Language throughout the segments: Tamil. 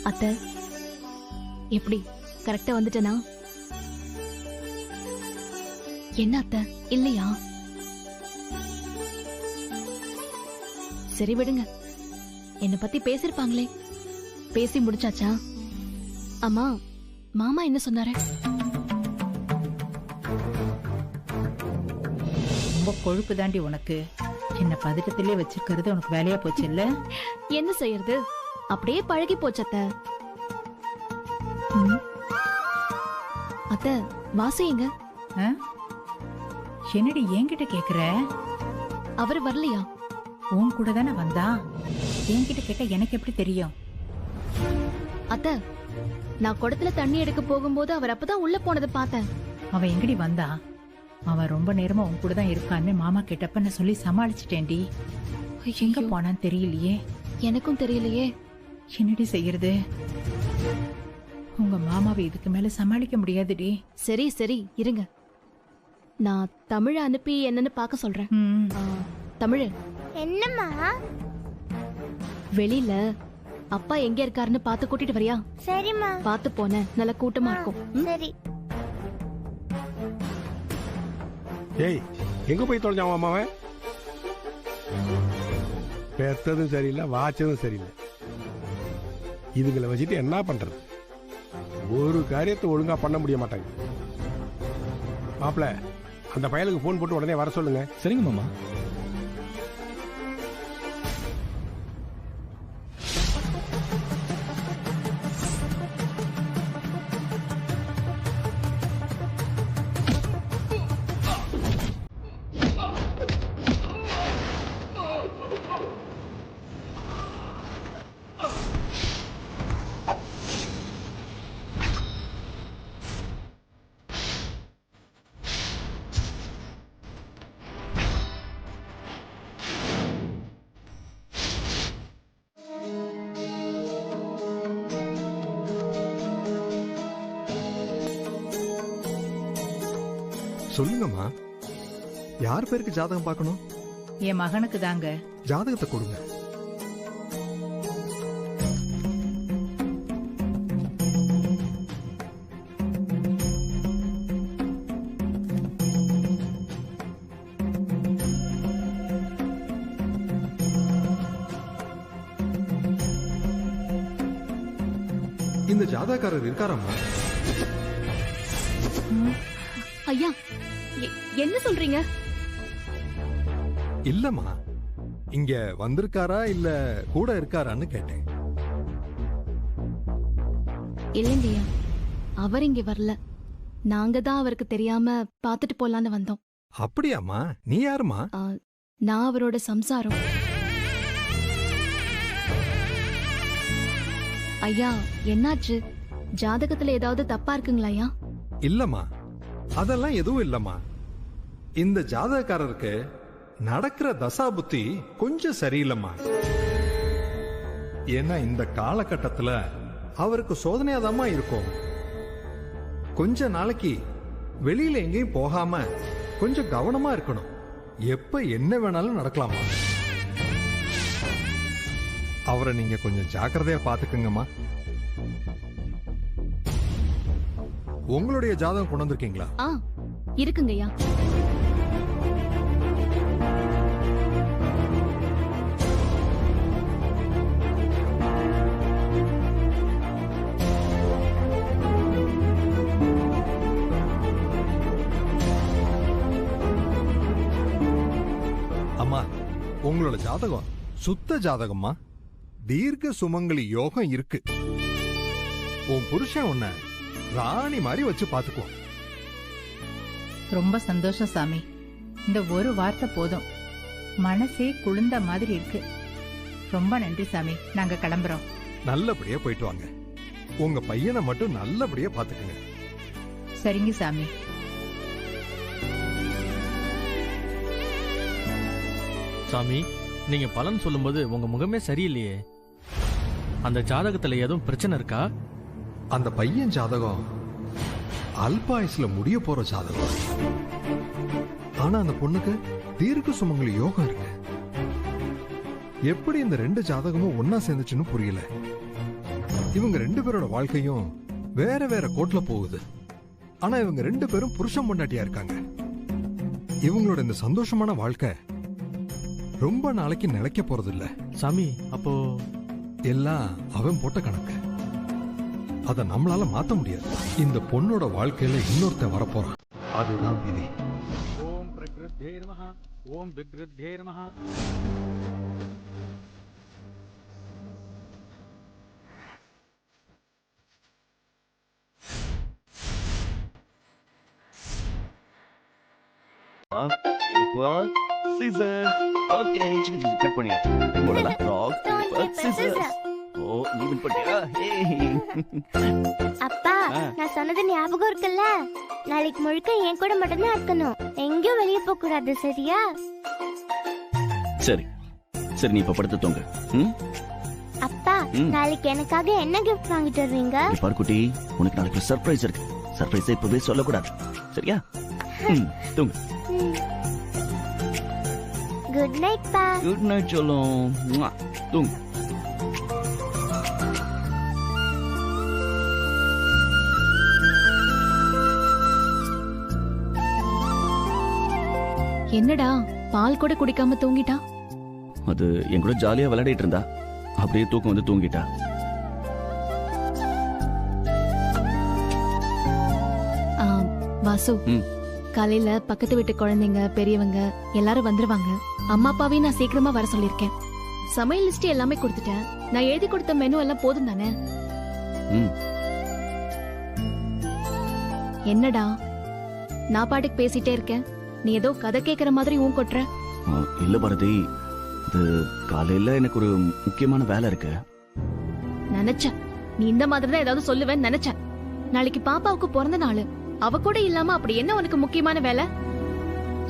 அத்தை, எப்படி கரெக்டா வந்துட்டேனா? என்ன அத்தை, இல்லையா? சரி விடுங்க, என்ன பத்தி பேசிருப்பாங்களே, பேசி முடிச்சாச்சா? அம்மா, மாமா என்ன சொன்னாரு? ரொம்ப கொழுப்பு தாண்டி உனக்கு. என்ன பதட்டத்திலே வச்சிருக்கிறது உனக்கு வேலையா போச்சு இல்ல? என்ன செய்யறது, அப்படியே பழகி போச்சத்த. அத்த, வாசு எங்க? என்னடி என்கிட்ட கேக்குற? அவர் வரலையா? உன் கூட தானே வந்தா. என்கிட்ட கேட்ட எனக்கு எப்படி தெரியும்? அத்த, நான் குடத்துல தண்ணி எடுக்க போகும்போது அவர் அப்பதான் உள்ள போனதை பார்த்தேன். அவன் எங்கடி வந்தா? அவன் ரொம்ப நேரமா உன் கூட தான் இருக்கான்னு மாமா கேட்டப்ப நான் சொல்லி சமாளிச்சிட்டேன்டி. எங்க போனான்னு தெரியலையே. எனக்கும் தெரியலையே. என்னடி செய்யறது? உங்க மாமாவை இதுக்கு மேல சமாளிக்க முடியாதுடி. சரி சரி இருங்க, நான் தமிழ அனுப்பி என்னன்னு பார்க்க சொல்றேன். தமிழ், என்னம்மா? வெளியில அப்பா எங்க இருக்காருன்னு பார்த்து கூட்டிட்டு வரியா? சரிம்மா. பார்த்து போன, நல்ல கூட்டமா இருக்கும். சரி. ஏய், எங்க போய் தொலைஞ்சான் மாமாவன்? பெத்ததும் சரியில்லை, வாச்சதும் சரியில்லை. இதுங்களை வச்சுட்டு என்ன பண்றது? ஒரு காரியத்தை ஒழுங்கா பண்ண முடிய மாட்டாங்க. மாப்பிள்ள, அந்த பயலுக்கு போன் போட்டு உடனே வர சொல்லுங்க. சரிங்க மாமா. சொல்லுங்கம்மா, யார் பேருக்கு ஜாதகம் பார்க்கணும்? என் மகனுக்கு தாங்க. ஜாதகத்தை கொடுங்க. இந்த ஜாதகக்காரர் இருக்காராம்மா? ஐயா, என்ன சொல்றீங்க? இல்லம்மா, இங்க வந்திருக்காரா இல்ல கூட இருக்காரான்னு கேட்டேன். இல்லைங்கய்யா, அவர் இங்க வரல. நாங்க தான் அவருக்கு தெரியாம பாத்துட்டு போலான்னு வந்தோம். அப்படியாம்மா? நீ யாருமா? நான் அவரோட சம்சாரம். ஐயா, என்னாச்சு? ஜாதகத்துல ஏதாவது தப்பா இருக்குங்களா ஐயா? இல்லம்மா, அதெல்லாம் எதுவும் இல்லம்மா. இந்த ஜாதகக்காரருக்கு நடக்கிற தசா புத்தி கொஞ்சம் சரியில்லைம்மா. ஏன்னா இந்த காலகட்டத்துல அவருக்கு சோதனையாதாம்மா இருக்கும். கொஞ்ச நாளைக்கு வெளியில எங்கேயும் போகாம கொஞ்சம் கவனமா இருக்கணும். எப்ப என்ன வேணாலும் நடக்கலாமா. அவரை நீங்க கொஞ்சம் ஜாக்கிரதையா பாத்துக்குங்கம்மா. உங்களுடைய ஜாதகம் கொண்டு வந்திருக்கீங்களா? இருக்குங்கய்யா. அம்மா, உங்களோட ஜாதகம் சுத்த ஜாதகம்மா. தீர்க்க சுமங்கலி யோகம் இருக்கு. உன் புருஷன் உன்னை ராணி மாதிரி வச்சு பாத்துக்குவான். ரொம்ப சந்தோஷம் சாமி. இந்த ஒரு வார்த்தை போதும், மனசே குளிர்ந்த மாதிரி இருக்கு. ரொம்ப நன்றி சாமி. நாங்க கிளம்புறோம். நல்லபடியா போயிட்டு வாங்க. உங்க பையனை மட்டும் நல்லபடியா பாத்துக்குங்க. சரிங்க சாமி. சாமி, நீங்க பலன் சொல்லும்போது உங்க முகமே சரியில்லையே. அந்த ஜாதகத்துல எதுவும் பிரச்சனை இருக்கா? அந்த பையன் ஜாதகம் அல்பாயுஸ்ல முடிய போற ஜாதகம். ஆனா அந்த பொண்ணுக்கு தீர்க்க சுமங்கலி யோகம் இருக்கு. எப்படி இந்த ரெண்டு ஜாதகமும் ஒன்னா சேர்ந்துச்சுன்னு புரியல. இவங்க ரெண்டு பேரோட வாழ்க்கையும் வேற வேற கோட்ல போகுது. ஆனா இவங்க ரெண்டு பேரும் புருஷன் பொண்டாட்டியா இருக்காங்க. இவங்களோட இந்த சந்தோஷமான வாழ்க்கை ரொம்ப நாளைக்கு நிலைக்க போறது இல்ல. சாமி, அப்போ எல்லாம் அவன் போட்ட கணக்கு. அத நம்மளால மாத்த முடியாது. இந்த பொண்ணோட வாழ்க்கையில இன்னொருத்தன் வரப்போறான். அதுதான் விதி. ஓம் பிரகிருத்யே நமஹ, ஓம் விக்ருத்யே நமஹ. Equal scissors. Okay, cut பண்ணியாச்சு. போடலாம். Rock, paper, scissors. ஓ, நீ win பண்ணியா? அப்பா, நான் சொன்னது ஞாபகம் இருக்குல்ல? நாளைக்கு முழுக்க என் கூட மட்டும்தான் இருக்கணும். எங்கேயும் வெளியே போக கூடாது, சரியா? சரி சரி, நீ இப்ப படுத்து தூங்கு. அப்பா, நாளைக்கு எனக்காக என்ன கிஃப்ட் வாங்கிட்டு வருவீங்க? பாரு குட்டி, உனக்கு நாளைக்கு சர்ப்ரைஸ் இருக்கு. சர்ப்ரைஸ் இப்பவே சொல்லக்கூடாது, சரியா? தூங்கு. குட் நைட் பா. குட் நைட் சொல்லும். தூங்கு. என்னடா பால் கூட குடிக்காம தூங்கிட்டா? அது என் கூட ஜாலியா விளையாடிட்டு இருந்தா, அப்படியே தூக்கம் வந்து தூங்கிட்டா. வாசு, காலையில பக்கத்து வீட்டு குழந்தைங்க பெரியவங்க எல்லாரும் வந்துருவாங்க. அம்மா அப்பாவையும் நான் சீக்கிரமா வர சொல்லிருக்கேன். சமையல் லிஸ்ட் எல்லாமே கொடுத்துட்டேன். நான் எழுதி கொடுத்த மெனு எல்லாம் போதும் தானே? என்னடா நான் பாட்டுக்கு பேசிட்டே இருக்கேன், நீ ஏதோ கதை கேக்குற மாதிரி ஊன் கொட்டுற. இல்ல பாரதி, இது காலையில எனக்கு ஒரு முக்கியமான வேலை இருக்கு. நினைச்சேன் நீ இந்த மாதிரி தான் ஏதாவது சொல்லுவேன்னு நினைச்சேன். நாளைக்கு பாப்பாவுக்கு பிறந்த நாள், அவ கூட இல்லாம அப்படி என்ன உனக்கு முக்கியமான வேலை?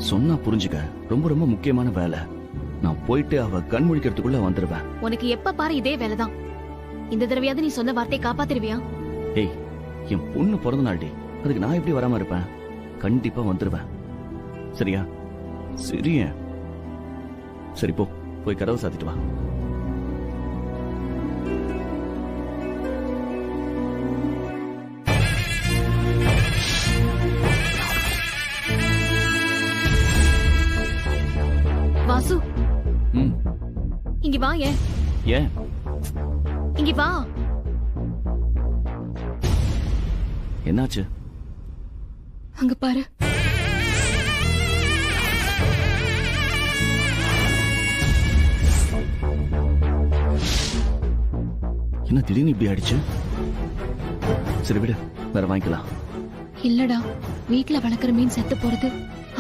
சொன்னா புரிஞ்சுக்க, ரொம்ப ரொம்ப முக்கியமான வேலை. நான் போயிட்டு அவ கண் முழிக்கிறதுக்குள்ள வந்துருவேன். உனக்கு எப்ப பாரு இதே வேலைதான். இந்த தடவையாவது நீ சொன்ன வார்த்தையை காப்பாத்திருவியா? ஏய், என் பொண்ணு பிறந்த நாள்டி, அதுக்கு நான் எப்படி வராம இருப்பேன்? கண்டிப்பா வந்துருவேன், சரியா? சரிய சரி, போய் கதவை சாத்திட்டு வா. வாசு, இங்க வா. ஏன் இங்க வா. என்னாச்சு? அங்க பாரு. என்ன திடீர்னு இப்படி ஆயிடுச்சு? சரி விடு, வேற வாங்கிக்கலாம். இல்லடா, வீட்டுல வளர்க்குற மீன் செத்து போறது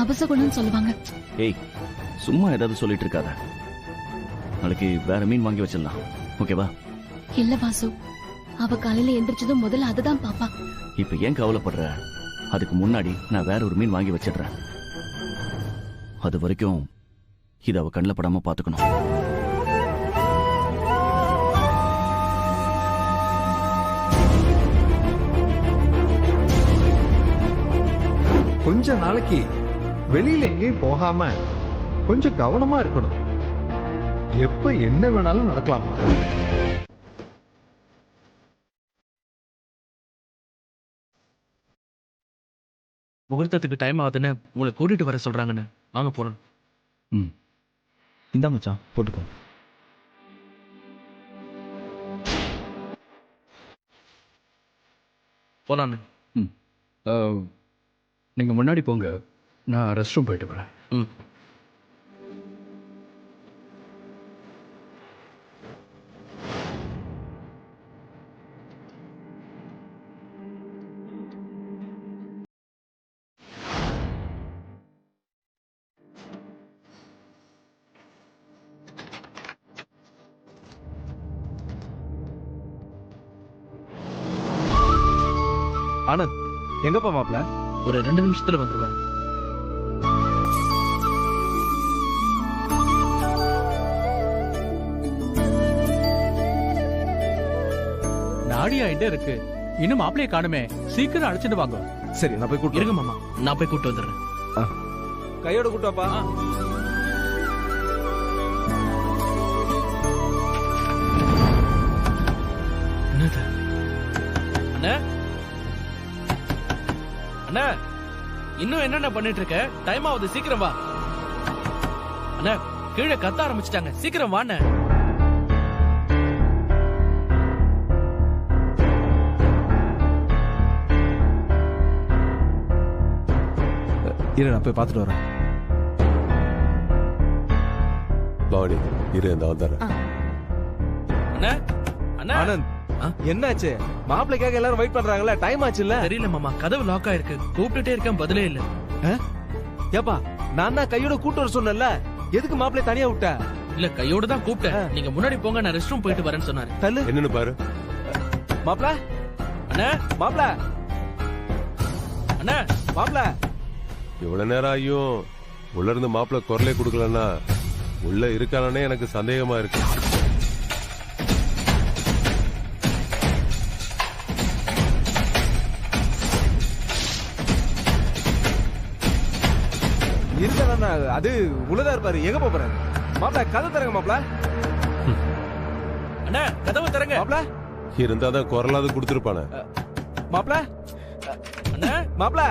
அபசகுணம்னு சொல்லுவாங்க. ஏய், சும்மா ஏதாவது சொல்லிட்டு இருக்காத. நாளைக்கு வேற மீன் வாங்கி வச்சிடலாம், ஓகேவா? இல்ல வாசு, அவ காலையில எந்திரிச்சதும் முதல்ல அதுதான் பாப்பா. இப்ப ஏன் கவலைப்படுற? அதுக்கு முன்னாடி நான் வேற ஒரு மீன் வாங்கி வச்சிடுறேன். அது வரைக்கும் இத அவ கண்ணில் படாம பாத்துக்கணும். கொஞ்ச நாளைக்கு வெளியில எங்கேயும் போகாம கொஞ்சம் கவனமா இருக்கணும். எப்ப என்ன வேணாலும் நடக்கலாம். முகூர்த்தத்துக்கு டைம் ஆகுதுன்னு உங்களை கூட்டிட்டு வர சொல்றாங்கன்னு வாங்க போறோம். இந்தா மச்சான், போட்டுக்கோ. போலான்னு. நீங்க முன்னாடி போங்க, நான் ரெஸ்ட் ரூம் போயிட்டு வரேன். ஆனந்த் எங்கப்பா மாப்பிள்ள? ஒரு 2 நிமிஷத்துல வந்துருவேன். நாடி ஆயிட்டே இருக்கு, இன்னும் மாப்பிளைய காணுமே. சீக்கிரம் அழைச்சிட்டு வாங்க. சரி நான் போய் கூட்டு இருங்க மாமா, நான் போய் கூட்டு வந்துடுறேன். கையோட கூட்டாப்பா. என்னது? அண்ணா அண்ணா, இன்னும் என்னென்ன பண்ணிட்டு இருக்க? டைம் ஆகுது, சீக்கிரம் வா. அண்ணா கீழே கத்த ஆரம்பிச்சிட்டாங்க, சீக்கிரம் வா அண்ணா. இரு நான் போய் பார்த்துட்டு வரேன். பவானி இரு, இந்த வந்துடுறேன். அண்ணா அண்ணா. ஆனந்த் என்னாச்சு? மாப்பிளைக்காக எல்லாரும் வெயிட் பண்றாங்கல்ல, டைம் ஆச்சு இல்ல? தெரியல மாமா, கதவு லாக் ஆயிருக்கு. கூப்பிட்டுட்டே இருக்கேன், பதிலே இல்ல. ஏப்பா நான் தான் கையோட கூட்டு வர சொன்னேன்ல, எதுக்கு மாப்பிளை தனியா விட்ட? இல்ல கையோட தான் கூப்பிட்டேன். நீங்க முன்னாடி போங்க, நான் ரெஸ்ட் ரூம் போயிட்டு வரேன்னு சொன்னாரு. தள்ளு. என்னன்னு பாரு. மாப்பிள அண்ணா மாப்பிள அண்ணா மாப்பிள. இவ்வளவு நேரம் ஆகியும் உள்ள இருந்து மாப்பிள்ள குரலே கொடுக்கலன்னா உள்ள இருக்கானே எனக்கு சந்தேகமா இருக்கு. இருக்கா? அது உள்ளதா இருப்பாரு. எங்க போறாரு? மாப்பிள கதை தரங்க மாப்பிள. அண்ணா கதவு தரங்க மாப்பிள. இருந்தாதான் குரலாவது கொடுத்துருப்பானே. மாப்பிள அண்ணா மாப்பிள.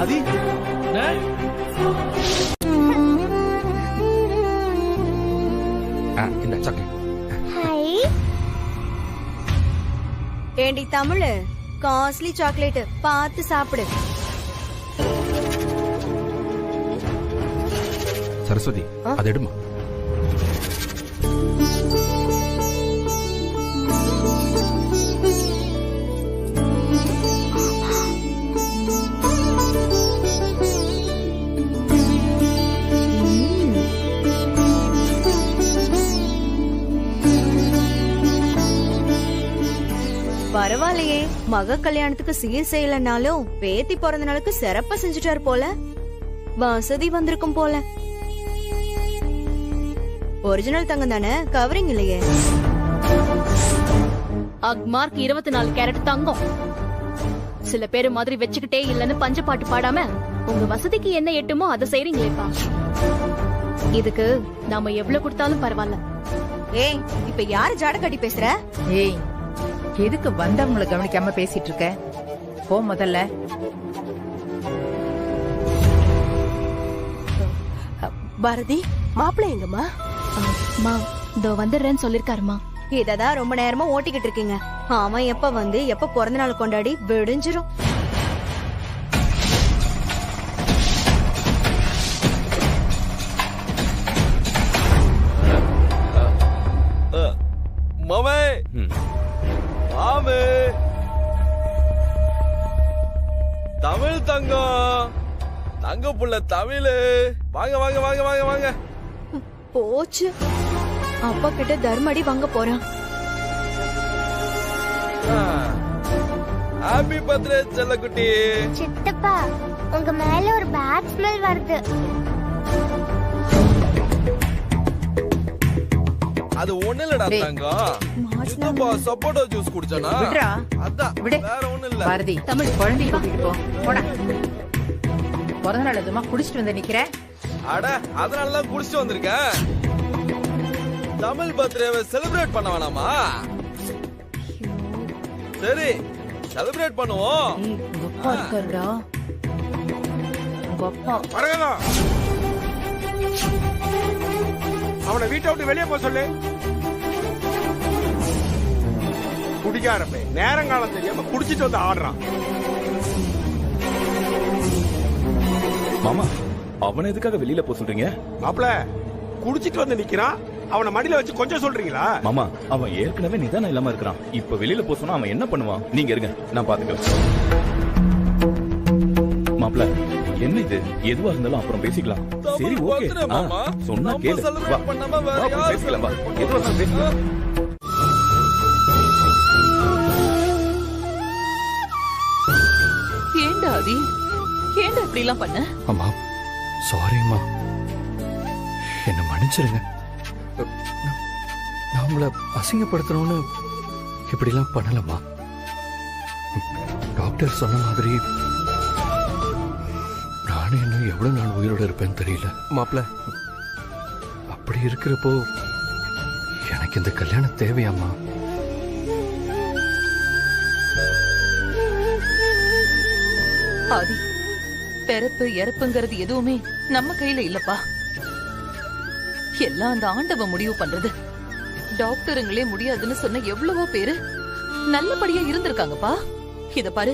அதி இந்த சாக்லேட். ஏண்டி தமிழ், காஸ்ட்லி சாக்லேட் பார்த்து சாப்பிடு. சரஸ்வதி அதை எடுமா. பரவாயில்லையே, மக கல்யாணத்துக்கு சீர் செய்யலனாலும் பேத்தி பிறந்த நாளுக்கு சிறப்பா செஞ்சுட்டாரு போல. வசதி வந்திருக்கும் போல. ஒரிஜினல் தங்கம் தானே, கவரிங் இல்லையே. அக்மார்க் 24 கேரட் தங்கம். சில பேரு மாதிரி வச்சுக்கிட்டே இல்லன்னு பஞ்ச பாட்டு பாடாம உங்க வசதிக்கு என்ன எட்டுமோ அதை செய்றீங்களேப்பா. இதுக்கு நாம எவ்வளவு கொடுத்தாலும் பரவாயில்ல. ஏய், இப்ப யாரு ஜாட கட்டி பேசுற? ஏய், எதுக்கு வந்தவங்களை கவனிக்காம பேசிட்டு இருக்க? போ முதல்ல. பாரதி, மாப்பிள்ளை எங்கம்மா? மா இதோ வந்துடுறேன்னு சொல்லிருக்காருமா. இததான் ரொம்ப நேரமா ஓட்டிக்கிட்டு இருக்கீங்க. அவன் எப்ப வந்து எப்ப பிறந்த நாள் கொண்டாடி விடிஞ்சிரும். மாமே மாமே, தமிழ் தங்கம், தங்க புள்ள தமிழ், வாங்க வாங்க வாங்க வாங்க வாங்க. போச்சு, அப்பா கிட்ட தர்மடி வாங்க போறான். ஹாப்பி பர்த்டே செல்லக்குட்டி. சித்தப்பா, உங்க மேல ஒரு பேட் ஸ்மெல் வருது. அது ஒண்ணு இல்லடா தங்கம், சித்தப்பா சப்போட்டா ஜூஸ் குடிச்சானா? விடுடா. அதான், விடு. வேற ஒண்ணு இல்ல. பாரதி, தமிழ் குழந்தைய கூட்டிட்டு போ. போடா. பிறந்த நாள் எதுமா குடிச்சிட்டு வந்து நிக்கிறேன். அட, அதனாலதான் குடிச்சிட்டு வந்திருக்கேன். தமிழ் பர்த்டேவை செலிப்ரேட் பண்ண வேணாமா? சரி, செலிப்ரேட் பண்ணுவோம். உங்க அப்பா இருக்காருடா. உங்க அப்பா வரகதா, அவனை வீட்டை விட்டு வெளியே போக சொல்லு. குடிக்காரப்ப நேரங்காலம் தெரியாம குடிச்சிட்டு வந்து ஆடுறான். மாமா, அவனை எதுக்காக வெளியில போக சொல்றீங்க? மாப்பிள குடிச்சிட்டு வந்து நிக்கிறான், அவனை மடியில வச்சு கொஞ்சம் சொல்றீங்களா? மாமா, அவன் ஏற்கனவே நிதானம் இல்லாம இருக்கிறான். இப்ப வெளியில போக சொன்னா அவன் என்ன பண்ணுவான்? நீங்க இருங்க, நான் பாத்துக்கிறேன். மாப்ள என்ன இது? எதுவா இருந்தாலும் அப்புறம் பேசிக்கலாம். சரி ஓகே. சொன்னா கேளு. வா அப்புறம் பேசிக்கலாம். வா எதுவா இருந்தாலும் பேசிக்கலாம். ஏண்டா ஆதி, ஏண்டா இப்படி எல்லாம் பண்ண? அம்மா சாரிம்மா, என்ன மன்னிச்சிருங்க. நான் உங்களை அசிங்கப்படுத்தணும்னு இப்படிலாம் பண்ணலம்மா. டாக்டர் சொன்ன மாதிரி நானே இன்னும் எவ்வளவு நாள் உயிரோட இருப்பேன்னு தெரியல மாப்ள. அப்படி இருக்கிறப்போ எனக்கு இந்த கல்யாணம் தேவையாம்மா? ஆதி, பிறப்பு இறப்புங்கிறது எதுவுமே நம்ம கையில இல்லப்பா. எல்லாம் அந்த ஆண்டவ முடிவு பண்றது. டாக்டருங்களே முடியாதுன்னு சொன்ன எவ்வளவோ பேரு நல்லபடியா இருந்திருக்காங்கப்பா. இத பாரு,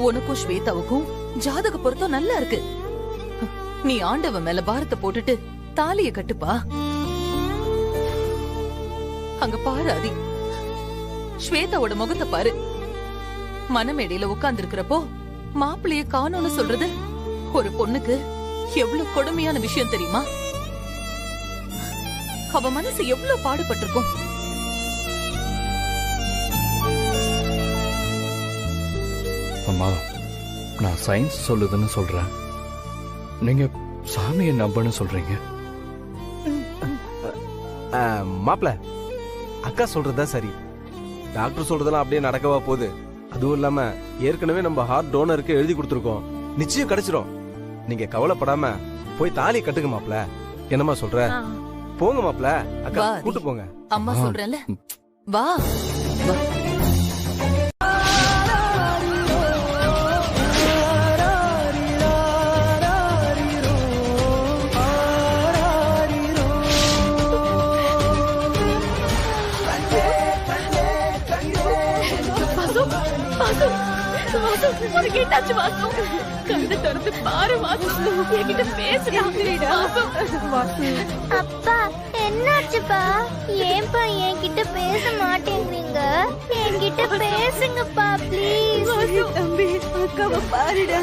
உனக்கும் ஸ்வேதாவுக்கும் ஜாதக பொருத்தம் நல்லா இருக்கு. நீ ஆண்டவ மேல பாரத்தை போட்டுட்டு தாலிய கட்டுப்பா. அங்க பாரு ஆதி, ஸ்வேதாவோட முகத்தை பாரு. மனமேடையில உட்கார்ந்து இருக்கிறப்போ மாப்பிள்ளைய காணோன்னு சொல்றது ஒரு பொண்ணுக்கு எவ்வளவு கொடுமையான விஷயம் தெரியுமா? அவ மனசு எவ்வளவு பாடுபட்டிருக்கும். அம்மா, நான் சயின்ஸ் சொல்லுதுன்னு சொல்றேன், நீங்க சாமியை நம்பன்னு சொல்றீங்க. மாப்ள, அக்கா சொல்றதுதான் சரி. டாக்டர் சொல்றதெல்லாம் அப்படியே நடக்கவா போகுது? அதுவும் இல்லாம ஏற்கனவே நம்ம ஹார்ட் டோனருக்கு எழுதி கொடுத்துருக்கோம். நிச்சயம் கிடைச்சிரும். நீங்க கவலைப்படாம போய் தாலி கட்டுங்க மாப்ள. என்னமா சொல்ற? போங்க மாப்ள. அக்கா கூட்டு போங்க. அம்மா சொல்றேன்ல, வா வா. அப்பா என்னாச்சுப்பா? ஏன்பா என்கிட்ட பேச மாட்டேங்கிறீங்க? என்கிட்ட பேசுங்கப்பா ப்ளீஸ். தம்பி, அக்காவை பாருடா.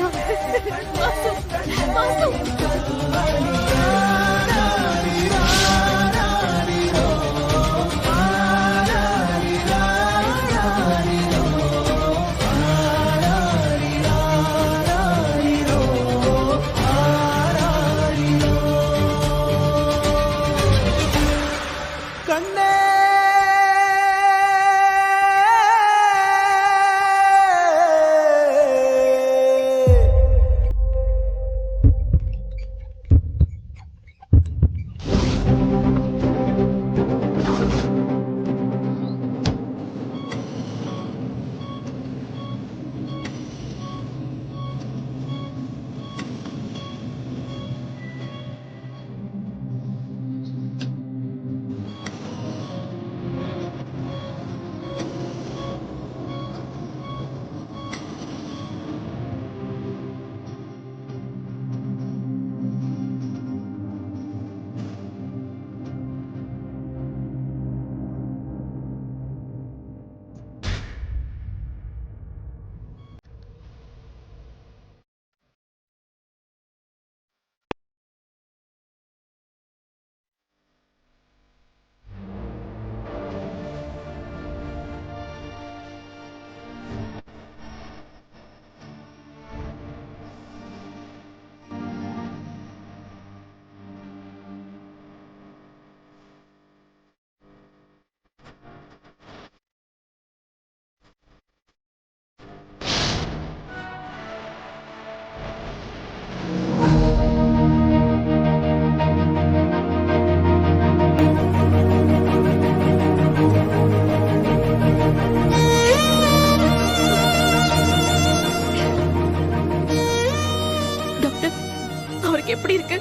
எப்படி இருக்கு?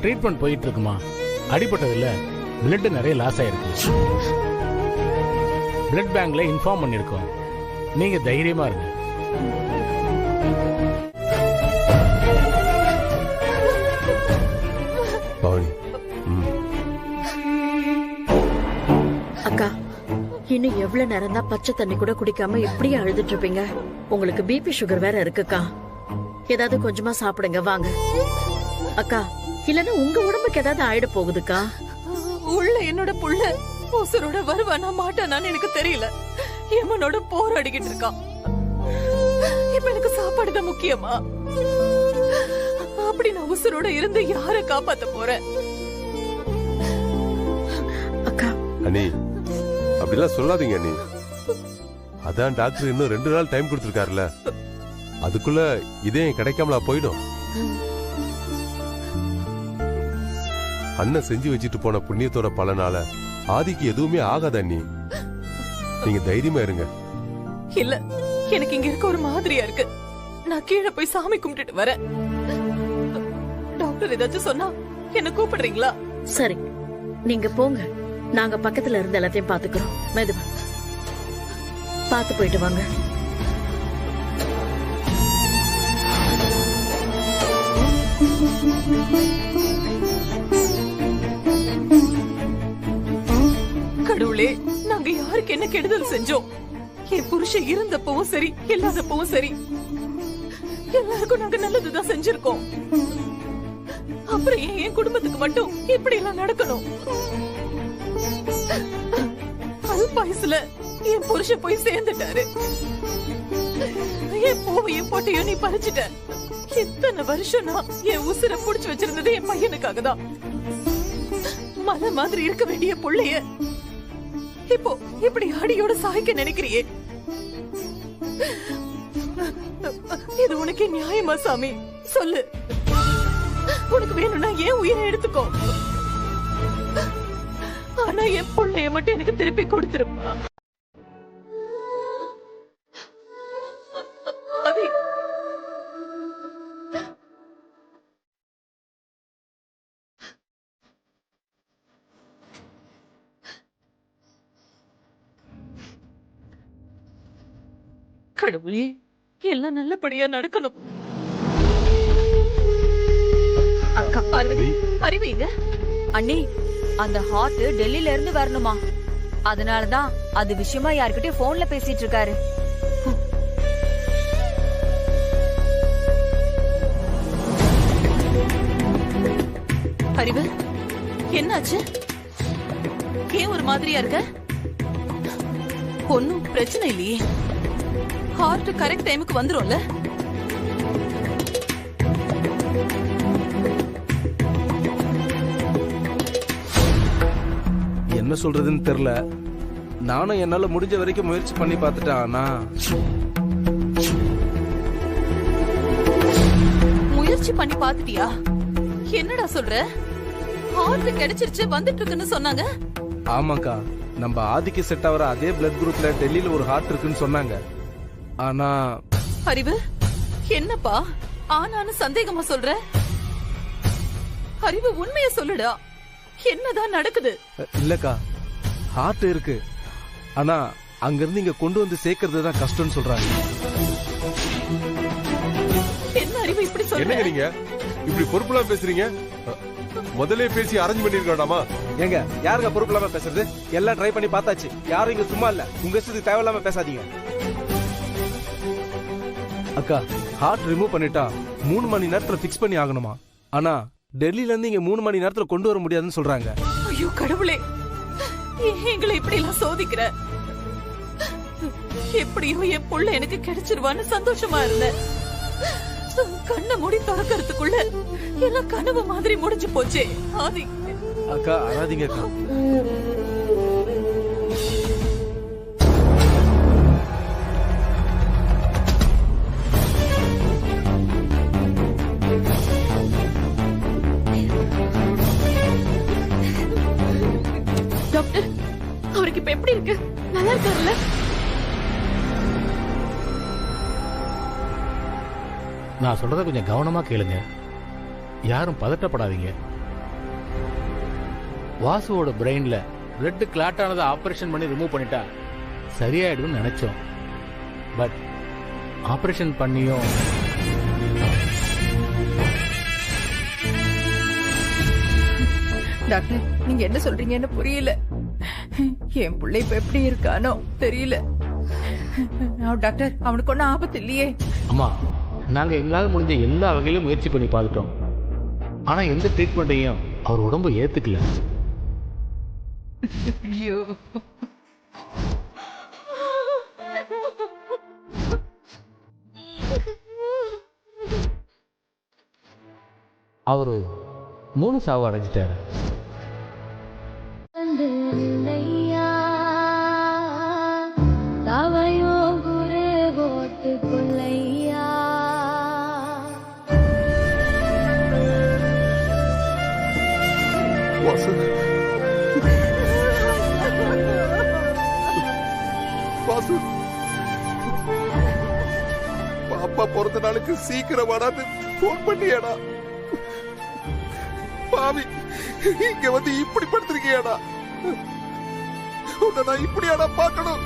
ட்ரீட்மெண்ட் போயிட்டு இருக்குமா? அடிபட்டது இல்ல, பிளட் நிறைய லாஸ் ஆயிருக்கு. பிளட் பேங்க்ல இன்ஃபார்ம் பண்ணிருக்கோம். நீங்க தைரியமா இருங்க. அக்கா, இன்னும் எவ்வளவு நேரம் தான் பச்சை தண்ணி கூட குடிக்காம இப்படியே அழுதுட்டு இருப்பீங்க? உங்களுக்கு பிபி சுகர் வேற இருக்குக்கா. ஏதாவது கொஞ்சமா சாப்பிடுங்க வாங்க. அக்கா, இல்லன்னா உங்க உடம்புக்கு ஏதாவது ஆயிட போகுதுக்கா. உள்ள என்னோட புள்ள உசுரோட வருவானா மாட்டானான்னு எனக்கு தெரியல. எமனோட போராடிக்கிட்டு இருக்கான். இப்ப எனக்கு சாப்பாடு தான் முக்கியமா? அப்படி நான் உசுரோட இருந்து யார காப்பாத்த போறேன்? அக்கா அண்ணி அப்படிலாம் சொல்லாதீங்க அண்ணி. அதான் டாக்டர் இன்னும் 2 நாள் டைம் கொடுத்திருக்காருல, அதுக்குள்ள இதயம் கிடைக்காமலா போயிடும். அண்ணன் செஞ்சு வச்சுட்டு போன புண்ணியத்தோட பலனால ஆதிக்கு எதுவுமே ஆகாத அண்ணி. நீங்க தைரியமா இருங்க. இல்ல, எனக்கு இங்க இருக்க ஒரு மாதிரியா இருக்கு. நான் கீழே போய் சாமி கும்பிட்டுட்டு வரேன். டாக்டர் ஏதாச்சும் சொன்னா என்ன கூப்பிடுறீங்களா? சரி, நீங்க போங்க. நாங்க பக்கத்துல இருந்து எல்லாத்தையும் பாத்துக்கிறோம். மெதுவா பாத்து போயிட்டு வாங்க. கடவுளே, நாங்க யாருக்கு என்ன கெடுதல் செஞ்சோம்? என் புருஷன் இருந்தப்பவும் சரி, இல்லாதப்பவும் சரி, எல்லாருக்கும் நாங்க நல்லதுதான் செஞ்சிருக்கோம். அப்புறம் என் குடும்பத்துக்கு மட்டும் இப்படி எல்லாம் நடக்கணும்? அல்பாயுசுல என் புருஷன் போய் சேர்ந்துட்டாரு. என் பூவையும் போட்டையும் நீ பறிச்சுட்ட. எத்தனை வருஷம் நான் என் உசுரை புடிச்சு வச்சிருந்தது என் பையனுக்காக தான். மலை மாதிரி இருக்க வேண்டிய புள்ளைய இப்போ இப்படி அடியோட சாய்க்க நினைக்கிறியே? இது உனக்கு நியாயமா சாமி? சொல்லு. உனக்கு வேணும்னா ஏன் உயிரை எடுத்துக்கோ. ஆனா என் பிள்ளைய மட்டும் எனக்கு திருப்பி கொடுத்துருப்பா. கடவுளே, எல்லாம் நல்லபடியா நடக்கணும். அக்கா, அறிவீங்க அண்ணி, அந்த ஹார்ட் டெல்லில இருந்து வரணுமா? அதனாலதான் அது விஷயமா யார்கிட்டயும் போன்ல பேசிட்டு இருக்காரு. அறிவு, என்னாச்சு? ஏன் ஒரு மாதிரியா இருக்க? ஒன்னும் பிரச்சனை இல்லையே. ஹார்ட் கரெக்ட் டைமுக்கு வந்துரும்ல? என்ன சொல்றதுன்னு தெரியல. நானும் என்னால முடிஞ்ச வரைக்கும் முயற்சி பண்ணி பார்த்துட்டேன். ஆனா முயற்சி பண்ணி பாத்துட்டியா? என்னடா சொல்ற? ஹார்ட் கிடைச்சிருச்சு, வந்துட்டு இருக்குன்னு சொன்னாங்க. ஆமாக்கா, நம்ம ஆதிக்கு செட் ஆகிற அதே பிளட் குரூப்ல டெல்லியில ஒரு ஹார்ட் இருக்குன்னு சொன்னாங்க. ஆனா அறிவு, என்னப்பா ஆனான்னு சந்தேகமா சொல்ற? அறிவு, உண்மையை சொல்லுடா. என்னதான் நடக்குது? இல்லக்கா, ஹார்ட் இருக்கு. ஆனா அங்க இருந்து இங்க கொண்டு வந்து சேர்க்கறது தான் கஷ்டம்னு சொல்றாங்க. என்ன அறிவு இப்படி சொல்ற? என்னங்க நீங்க இப்படி பொறுப்புலாம் பேசுறீங்க? முதல்ல பேசி அரேஞ்ச் பண்ணிருக்கலாமா? ஏங்க, யாருங்க பொறுப்பு இல்லாம பேசுறது? எல்லாம் ட்ரை பண்ணி பார்த்தாச்சு. யாரும் இங்க சும்மா இல்ல. உங்க இஷ்டத்துக்கு தேவையில்லாம பேசாதீங்க. அக்கா, ஹார்ட் ரிமூவ் பண்ணிட்டா 3 மணி நேரத்துல பிக்ஸ் பண்ணி ஆகணுமா? ஆனா டெல்லில இருந்து இங்க 3 மணி நேரத்துல கொண்டு வர முடியாதுன்னு சொல்றாங்க. ஐயோ கடவுளே, எங்களை இப்படி எல்லாம் சோதிக்கிற. எப்படியோ என் புள்ள எனக்கு கிடைச்சிருவான்னு சந்தோஷமா இருந்தேன். கண்ணை மூடி திறக்கிறதுக்குள்ள எல்லாம் கனவு மாதிரி முடிஞ்சு போச்சே. ஆதி அக்கா, அழாதீங்க அக்கா. டாக்டர், அவருக்கு இப்ப எப்படி இருக்கு? நல்லா இருக்காருல்ல? நான் சொல்றத கொஞ்சம் கவனமா கேளுங்க. யாரும் பதட்டப்படாதீங்க. வாசுவோட பிரெயின்ல பிளட் கிளாட் ஆனதை ஆபரேஷன் பண்ணி ரிமூவ் பண்ணிட்டா சரியாயிடும் நினைச்சோம். பட் ஆபரேஷன் பண்ணியும் டாக்டர், நீங்க என்ன சொல்றீங்கன்னு புரியல. என் பிள்ளை இப்ப எப்படி இருக்கானோ தெரியல. டாக்டர், அவனுக்கு ஒன்னும் ஆபத்து இல்லையே? அம்மா, நாங்கள் எங்களால் முடிஞ்ச எல்லா வகையிலும் முயற்சி பண்ணி பார்த்துட்டோம். ஆனால் எந்த ட்ரீட்மெண்ட்டையும் அவர் உடம்பு ஏற்றுக்கல. ஐயோ, அவர் 3 சாவு அடைஞ்சிட்டாரு. பாப்பா பிறந்த நாளுக்கு சீக்கிரம் வராது போன் பண்ணியாடா. பாவி, இங்க வந்து இப்படி படுத்திருக்கியாடா. உன்னை நான் இப்படியாடா பார்க்கணும்.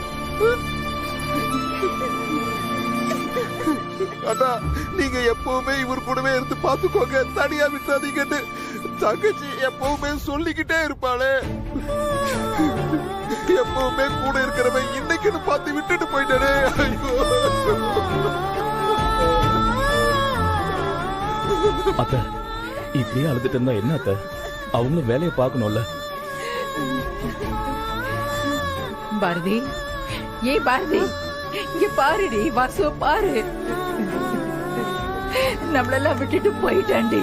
அண்ணா, நீங்க எப்பவுமே இவர் கூடவே இருந்து பாத்துக்கோங்க, தனியா விட்டாதீங்கன்னு தங்கச்சி எப்பவுமே சொல்லிக்கிட்டே இருப்பாளே. எப்பவுமே கூட இருக்கிறவன் இன்னைக்குன்னு பார்த்து விட்டுட்டு போயிட்டானே. அத்த, இப்படியே அழுதுட்டு இருந்தா என்ன அத்த? அவங்களும் வேலையை பார்க்கணும்ல. பாரதி, ஏய் பாரதி, இங்க பாருடி, வாசு பாரு, நம்மளெல்லாம் விட்டுட்டு போயிட்டாண்டி.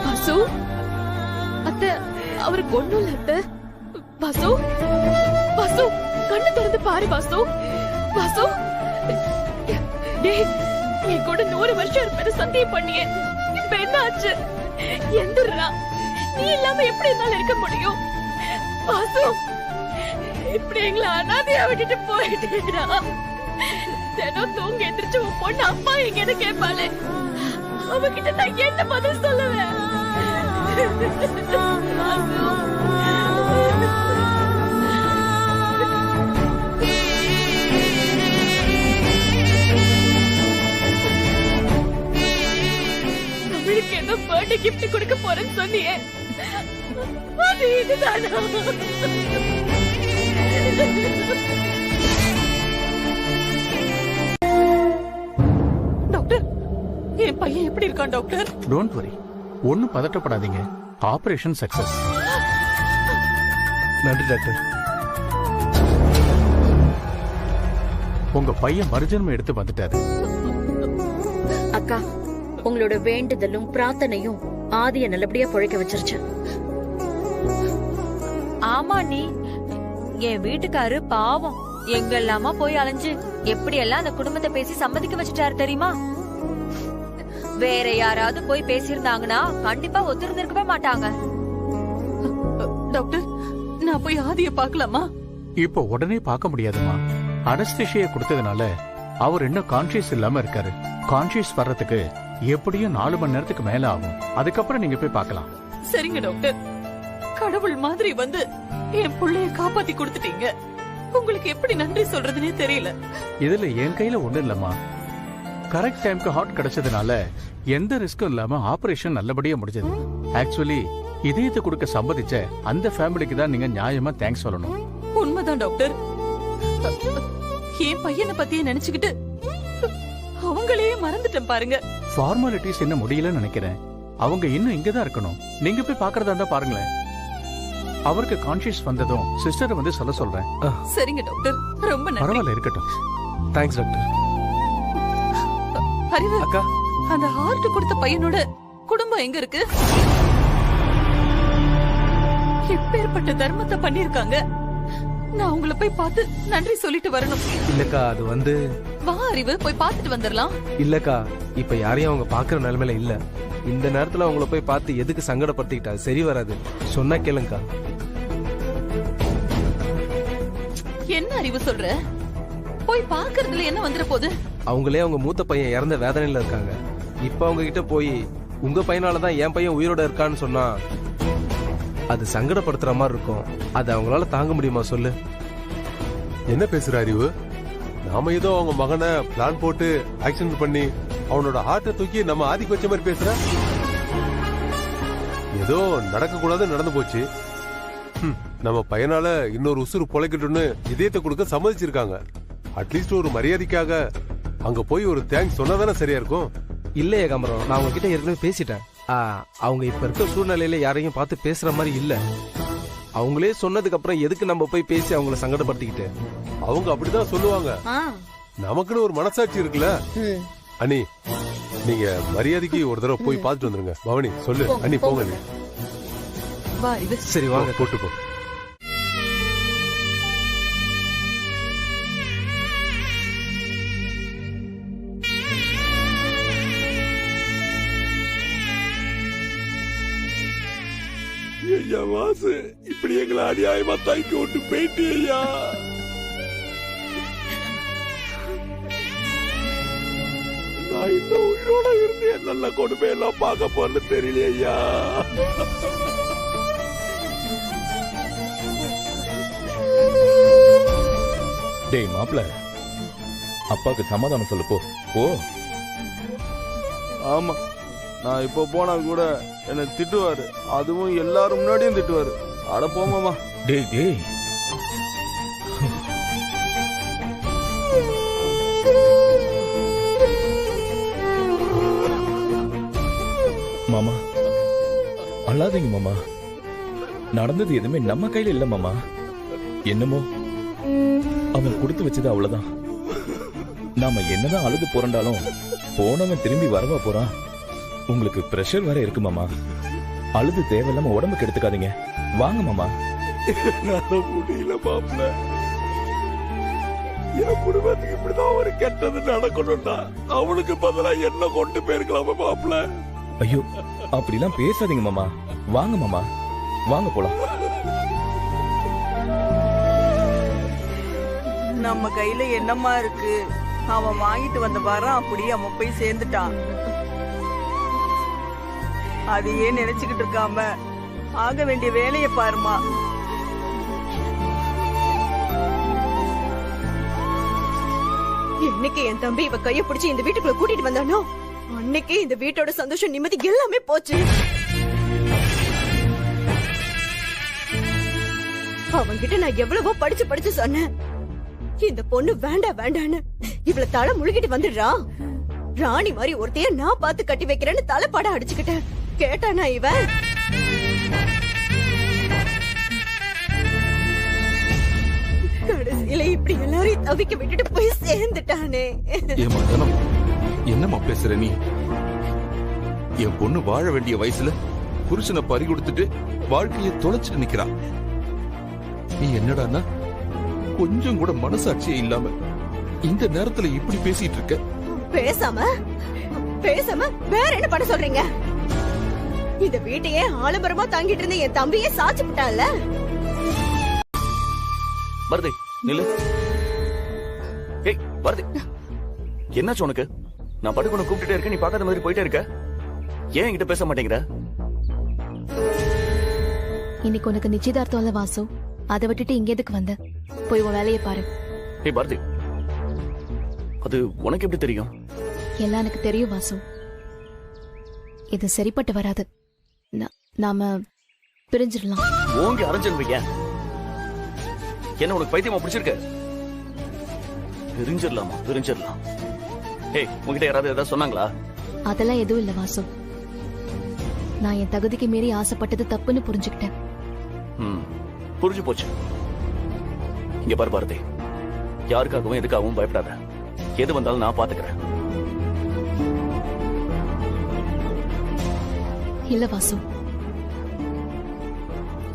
வாசு, அத்தை, அவருக்கு ஒண்ணும் இல்ல அத்தை. வாசு, வாசு, கண்ணு திறந்து பாரு வாசு. வாசு, டேய், நீ கூட 100 வருஷம் இருப்பேன்னு சத்தியம் பண்ணியே, இப்ப என்ன ஆச்சு? எந்திரா, நீ இல்லாம எப்படி என்னால இருக்க முடியும்? வாசு, இப்படி எங்களை அனாதையா விட்டுட்டு போயிட்டேடா. தினம் தூங்க எந்திரிச்சு உன் பொண்ணு அப்பா எங்கன்னு கேட்பாளே, அவகிட்ட நான் என்ன பதில் சொல்லுவேன்? வாசு, தமிழுக்கு என்ன பர்த்டே கிஃப்ட் கொடுக்க போறேன்னு சொன்னியே, அது இதுதானா? டாக்டர், என் பையன் எப்படி இருக்கான் டாக்டர்? டோன்ட் வரி, ஒன்னும் பதட்டப்படாதீங்க. Operation success. நன்றி டாக்டர். உங்க பையன் மறுஜன்மம் எடுத்து வந்துட்டாரு. அக்கா, உங்களோட வேண்டுதலும் பிரார்த்தனையும் ஆதிய நல்லபடியா பொழைக்க வச்சிருச்சு. ஆமா, நீ என் வீட்டுக்காரு பாவம் எங்கெல்லாமா போய் அலைஞ்சு எப்படி எல்லாம் அந்த குடும்பத்தை பேசி சம்மதிக்க வச்சுட்டாரு தெரியுமா? வேற யாராவது போய் பேசியிருந்தாங்கன்னா கண்டிப்பா ஒத்துருந்திருக்கவே மாட்டாங்க. டாக்டர், நான் போய் ஆதிய பார்க்கலாமா? இப்போ உடனே பார்க்க முடியாதுமா. அனஸ்தீசியா கொடுத்ததுனால அவர் இன்னும் கான்சியஸ் இல்லாம இருக்காரு. கான்சியஸ் வர்றதுக்கு எப்படியும் 4 மணி நேரத்துக்கு மேல ஆகும். அதுக்கப்புறம் நீங்க போய் பார்க்கலாம். சரிங்க டாக்டர், கடவுள் மாதிரி வந்து என் புள்ளைய காப்பாத்தி கொடுத்துட்டீங்க. உங்களுக்கு எப்படி நன்றி சொல்றதுன்னே தெரியல. இதுல என் கையில ஒண்ணு இல்லம்மா. கரெக்ட் டைம்க்கு ஹார்ட் கிடைச்சதுனால எந்த ரிஸ்க்கும் இல்லாம ஆபரேஷன் நல்லபடியா முடிஞ்சது. ஆக்சுவலி இதயத்தை கொடுக்க சம்மதிச்ச அந்த ஃபேமிலிக்கு தான் நீங்க நியாயமா தேங்க்ஸ் சொல்லணும். உண்மைதான் டாக்டர். என் பையனை பத்தியே நினைச்சுக்கிட்டு அவங்களையே மறந்துட்டேன் பாருங்க. ஃபார்மாலிட்டிஸ் என்ன முடியலன்னு நினைக்கிறேன். அவங்க இன்னும் இங்கதான் இருக்கணும். நீங்க போய் பாக்குறதா இருந்தா பாருங்களேன். அவருக்கு கான்சியஸ் வந்ததும் சிஸ்டரை வந்து சொல்ல சொல்றேன். சரிங்க டாக்டர், ரொம்ப நன்றி. பரவாயில்ல, இருக்கட்டும். Thanks doctor. அறிவு அக்கா, அந்த ஹார்ட் கொடுத்த பையனோட குடும்பம் எங்க இருக்கு? எப்பேற்பட்ட தர்மத்தை பண்ணிருக்காங்க. நான் உங்களை போய் பார்த்து நன்றி சொல்லிட்டு வரணும். இல்லக்கா, அது வந்து வா அறிவு, போய் பார்த்துட்டு வந்துடலாம். இல்லக்கா, இப்ப யாரையும் அவங்க பாக்குற நிலைமையில இல்ல. இந்த நேரத்துல அவங்கள போய் பார்த்து எதுக்கு சங்கடப்படுத்திக்கிட்டா சரி வராது. சொன்னா கேளுங்கக்கா. என்ன அறிவு சொல்ற? போய் பாக்குறதுல என்ன வந்துட போகுது? அவங்களே அவங்க மூத்த பையன் இறந்த வேதனையில இருக்காங்க. இப்ப அவங்க கிட்ட போய் உங்க பையனாலதான் என் பையன் உயிரோட இருக்கான்னு சொன்னா அது சங்கடப்படுத்துற மாதிரி இருக்கும். அது அவங்களால தாங்க முடியுமா சொல்லு? என்ன பேசுற அறிவு? நாம ஏதோ அவங்க மகனை பிளான் போட்டு ஆக்சிடென்ட் பண்ணி அவனோட ஹார்ட்டை தூக்கி நம்ம ஆதிக்கு வச்ச மாதிரி பேசுற. ஏதோ நடக்க கூடாது நடந்து போச்சு. நம்ம பையனால இன்னொரு உசுறு பொழைக்கட்டும்னு இதயத்தை கொடுக்க சம்மதிச்சிருக்காங்க. அட்லீஸ்ட் ஒரு மரியாதைக்காக அங்க போய் ஒரு தேங்க்ஸ் சொன்னாதானே சரியா இருக்கும். இல்ல ஏகாம்பரம், நான் அவங்க கிட்ட ஏற்கனவே பேசிட்டேன். அவங்க இப்ப இருக்க சூழ்நிலையில யாரையும் பார்த்து பேசுற மாதிரி இல்ல. அவங்களே சொன்னதுக்கு அப்புறம் எதுக்கு நம்ம போய் பேசி அவங்கள சங்கடப்படுத்திக்கிட்டு? அவங்க அப்படிதான் சொல்லுவாங்க. நமக்குன்னு ஒரு மனசாட்சி இருக்குல்ல. அண்ணி, நீங்க மரியாதைக்கு ஒரு தடவை போய் பார்த்துட்டு வந்துருங்க. பவானி சொல்லு. அண்ணி போங்க. நீ வா இது. சரி வாங்க, போட்டு போ. ஐயா வாசு, இப்படி எங்களை அநியாயமா தாய்க்கு விட்டு போயிட்டு ஐயா. நான் இன்னும் உயிரோட இருந்து நல்ல கொடுமை எல்லாம் பார்க்க போறது தெரியலையா. டேய் மாப்ள, அப்பாக்கு சமாதானம் சொல்லு. போ. ஆமா, நான் இப்போ போனா கூட என்ன திட்டுவாரு. அதுவும் எல்லாரும் முன்னாடியும் திட்டுவாரு. அட போமாமா. டேய் மாமா, அழாதீங்க மாமா. நடந்தது எதுவுமே நம்ம கையில இல்ல மாமா. என்னமோ அவன் கொடுத்து வச்சது அவ்வளவுதான். நாம என்னதான் அழுது புரண்டாலும் போனவன் திரும்பி வரவா போறான். உங்களுக்கு பிரஷர் வேற இருக்கு மாமா. அழுது தேவையில்லாம உடம்புக்கு எடுத்துக்காதீங்க. வாங்க மாமா. முடியல மாப்ள. என் குடும்பத்துக்கு இப்படிதான் ஒரு கெட்டது நடக்கணும்னா அவனுக்கு பதிலா என்ன கொண்டு போயிருக்கலாமா மாப்ள? ஐயோ, அப்படிலாம் பேசாதீங்க மாமா. வாங்க மாமா, வாங்க போலாம். நம்ம கையில என்னமா இருக்கு? அவன் வாங்கிட்டு வந்த வாரம் அப்படியே அவன் போய் சேர்ந்துட்டான். அதையே நினைச்சுக்கிட்டு இருக்காம ஆக வேண்டிய வேலையை பாருமா. என்னைக்கு என் தம்பி இவ கைய பிடிச்சு இந்த வீட்டுக்குள்ள கூட்டிட்டு வந்தானோ அன்னைக்கு இந்த வீட்டோட சந்தோஷம் நிம்மதி எல்லாமே போச்சு. அவன்கிட்ட நான் எவ்வளவோ படிச்சு சொன்னேன், இந்த பொண்ணு வேண்டாம் வேண்டான்னு. இவள தலை முழுகிட்டு வந்துடுறா. ராணி மாதிரி ஒருத்தைய நான் பார்த்து கட்டி வைக்கிறேன்னு தலைப்பாட அடிச்சுக்கிட்டேன். கேட்டானா இவன்? கடைசியில இப்படி எல்லாரையும் தவிக்க விட்டுட்டு போய் சேர்ந்துட்டானே. ஏமா தனம், என்னம்மா பேசுற நீ? என் பொண்ணு வாழ வேண்டிய வயசுல புருஷனை பறி கொடுத்துட்டு வாழ்க்கையை தொலைச்சிட்டு நிக்கிறா. நீ என்னடான்னா கொஞ்சம் கூட மனசாட்சியே இல்லாம இந்த நேரத்துல இப்படி பேசிட்டு இருக்க. பேசாம வேற என்ன பண்ண சொல்றீங்க? இந்த வீட்டையே ஆலமரமா தாங்கிட்டு இருந்த என் தம்பியே சாச்சு விட்டான்ல. பரதி நில்லு. ஏய் பரதி, என்னாச்சு உனக்கு? நான் படுக்கணும் கூப்பிட்டுட்டே இருக்கேன், நீ பார்க்காத மாதிரி போயிட்டே இருக்க. ஏன் என்கிட்ட பேச மாட்டேங்கிற? இன்னைக்கு உனக்கு நிச்சயதார்த்தம் இல்ல வாசு, அதை விட்டுட்டு இங்க எதுக்கு வந்த? போய் உன் வேலையை பாரு. ஏய் பாரதி, அது உனக்கு எப்படி தெரியும்? எல்லாம் எனக்கு தெரியும் வாசு. இது சரிப்பட்டு வராது. நாம பிரிஞ்சிடலாம். ஓங்கி அரைஞ்சிருவீங்க. என்ன உனக்கு பைத்தியமா பிடிச்சிருக்கு? பிரிஞ்சிடலாம். ஏய், உங்ககிட்ட யாராவது ஏதாவது சொன்னாங்களா? அதெல்லாம் எதுவும் இல்ல வாசு. நான் என் தகுதிக்கு மீறி ஆசைப்பட்டது தப்புன்னு புரிஞ்சுக்கிட்டேன். புரிஞ்சு போச்சு. இங்க பாரு பாரதி, யாருக்காகவும் எதுக்காகவும் பயப்படாத. எது வந்தாலும் நான் பாத்துக்கிறேன். இல்ல வாசு,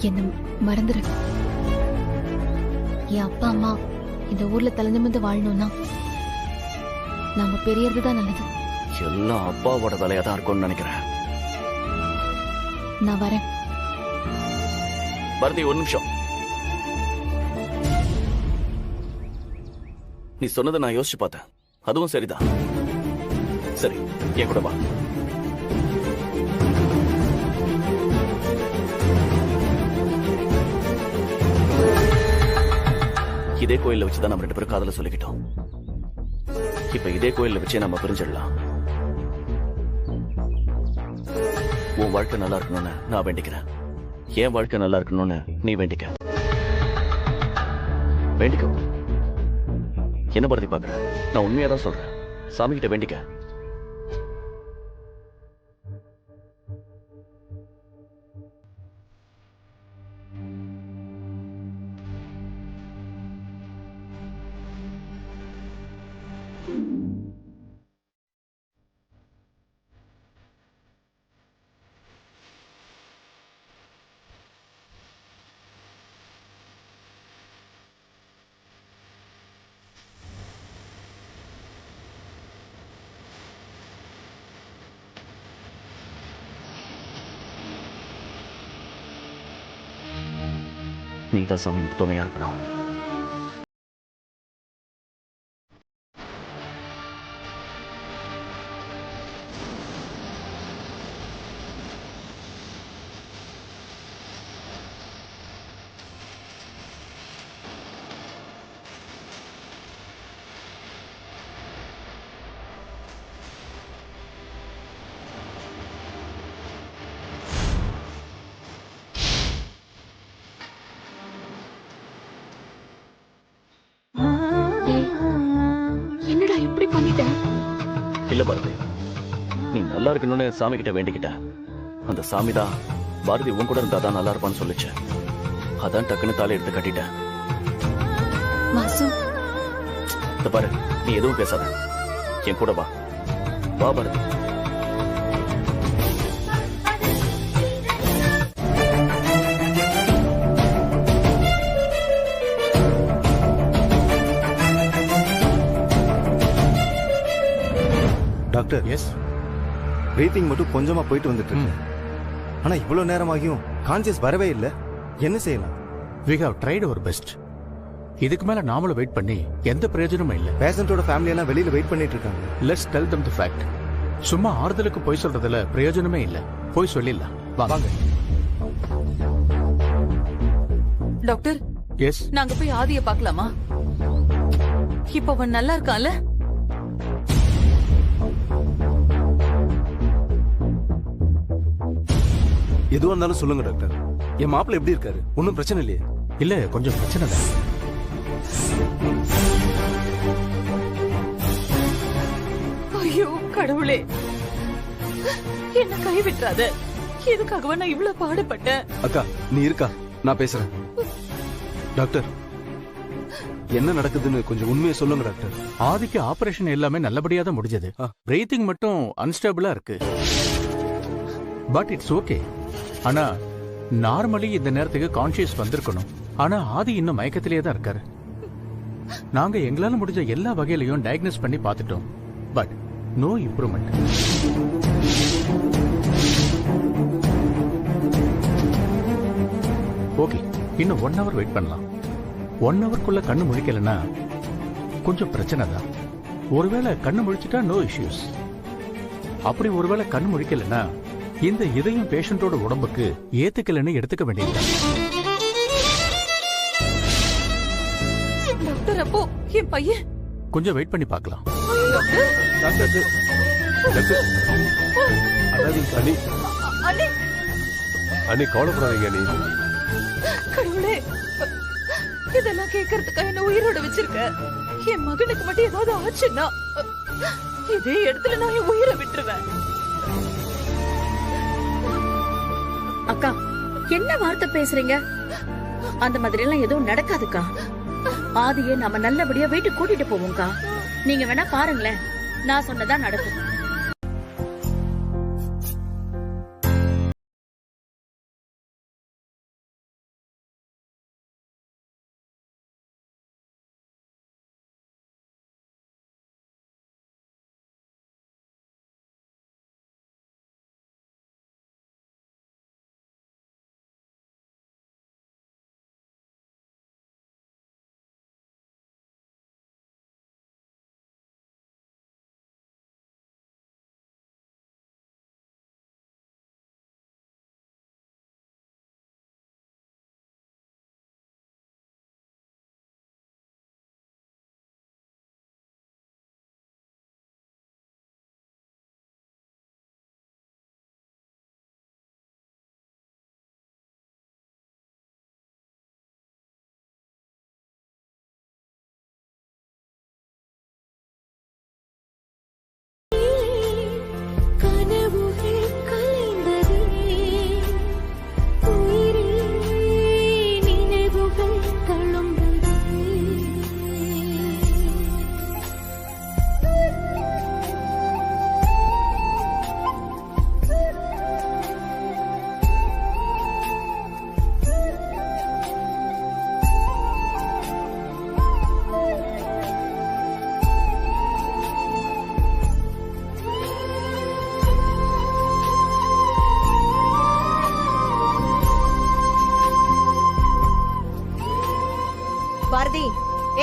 என்ன மறந்துரு. என் அப்பா அம்மா இந்த ஊர்ல தலைநிமிர்ந்து வாழணும்னா நாம பெரியதுதான் நல்லது. எல்லாம் அப்பாவோட வேலையா தான் இருக்கும்னு நினைக்கிறேன். நான் வரேன். பாரதி ஒரு நிமிஷம். நீ சொன்னதை நான் யோசிச்சு பார்த்தேன். அதுவும் சரிதான். சரி, என் கூட வா. இதே கோயில்ல வச்சுதான் நம்ம 2 பேரும் காதல சொல்லிக்கிட்டோம். இப்ப இதே கோயில்ல வச்சே நம்ம பிரிஞ்சிடலாம். உன் வாழ்க்கை நல்லா இருக்கணும்னு நான் வேண்டிக்கிறேன். என் வாழ்க்கை நல்லா இருக்கணும்னு நீ வேண்டிக்க. வேண்டிக்கோ. என்ன படுத்தி பார்க்குற? நான் உண்மையா தான் சொல்றேன். சாமி கிட்ட வேண்டிக்க. நீ தான் சாமி துணையா இருக்கணும். என்னடா இப்படி பண்ணிட்ட? இல்ல பாரதி, நீ நல்லா இருக்கணும்னு சாமி கிட்ட வேண்டிக்கிட்ட. அந்த சாமி தான் பாரதி உன் கூட இருந்தாதான் நல்லா இருப்பான்னு சொல்லிச்சு. அதான் டக்குன்னு தாலி எடுத்து கட்டிட்டேன். வாசு, இந்த பாரு, நீ எதுவும் பேசாத. என் கூட வா. வா பாரதி. டாக்டர், எஸ், பிரீத்திங் மட்டும் கொஞ்சமா போயிட்டு வந்துட்டு இருக்கு. ஆனா இவ்வளவு நேரமாகியும் கான்சியஸ் வரவே இல்லை. என்ன செய்யலாம்? we have tried our best. இதுக்கு மேல நாமளும் வெயிட் பண்ணி எந்த பிரயோஜனமும் இல்ல. பேஷண்டோட ஃபேமிலி எல்லாம் வெளியில வெயிட் பண்ணிட்டு இருக்காங்க. Let's tell them the fact. சும்மா ஆறுதலுக்கு போய் சொல்றதுல பிரயோஜனமே இல்ல. போய் சொல்லிடலாம். வாங்க. டாக்டர், எஸ், நாங்க போய் ஆதிய பார்க்கலாமா? இப்ப அவன் நல்லா இருக்கான்ல? எதுவா இருந்தாலும் சொல்லுங்க டாக்டர். என் மாப்பிள்ள எப்படி இருக்காரு? ஒன்னும் பிரச்சனை இல்லையே? இல்ல, கொஞ்சம் பிரச்சனை தான். ஐயோ கடவுளே, என்ன கைவிட்டுறாத. எதுக்காகவா நான் இவ்வளவு பாடுபட்டேன்? அக்கா, நீ இருக்கா? நான் பேசுறேன். டாக்டர், என்ன நடக்குதுன்னு கொஞ்சம் உண்மையை சொல்லுங்க டாக்டர். ஆதிக்கு ஆபரேஷன் எல்லாமே நல்லபடியா தான் முடிஞ்சது. பிரீத்திங் மட்டும் அன்ஸ்டேபிளா இருக்கு. But it's okay. ஆனா நார்மலி இந்த நேரத்துக்கு கான்சியஸ் வந்திருக்கணும். ஆனா ஆதி இன்னும் மயக்கத்திலேயே தான் இருக்காரு. நாங்க எங்களால முடிஞ்ச எல்லா வகையிலையும் டயக்னோஸ் பண்ணி பார்த்துட்டோம். But no improvement. ஓகே, இன்னும் 1 hour வெயிட் பண்ணலாம். 1 hourக்குள்ள கண்ணு முழிக்கலன்னா கொஞ்சம் பிரச்சனை தான். ஒருவேளை கண்ணு முழிச்சிட்டா நோ இஷ்யூஸ். அப்படி ஒருவேளை கண்ணு முழிக்கலன்னா இந்த இதயம் பேஷண்டோட உடம்புக்கு ஏத்துக்கலன்னு எடுத்துக்க வேண்டியது. டாக்டர், அப்போ என் பையன் கொஞ்சம் வெயிட் பண்ணி பார்க்கலாம். அண்ணி கவலைப்படாதீங்க. அண்ணி, கடவுளே, இதெல்லாம் கேட்கறதுக்காக என்ன உயிரோட வச்சிருக்க. என் மகனுக்கு மட்டும் ஏதாவது ஆச்சுன்னா இதே இடத்துல நான் என் உயிரை விட்டுருவேன். அக்கா, என்ன வார்த்தை பேசுறீங்க? அந்த மாதிரி எல்லாம் எதுவும் நடக்காதுக்கா. ஆதியை நாம நல்லபடியா வீட்டுக்கு கூட்டிட்டு போவோம்க்கா. நீங்க வேணா பாருங்களேன், நான் சொன்னதா நடக்கும்.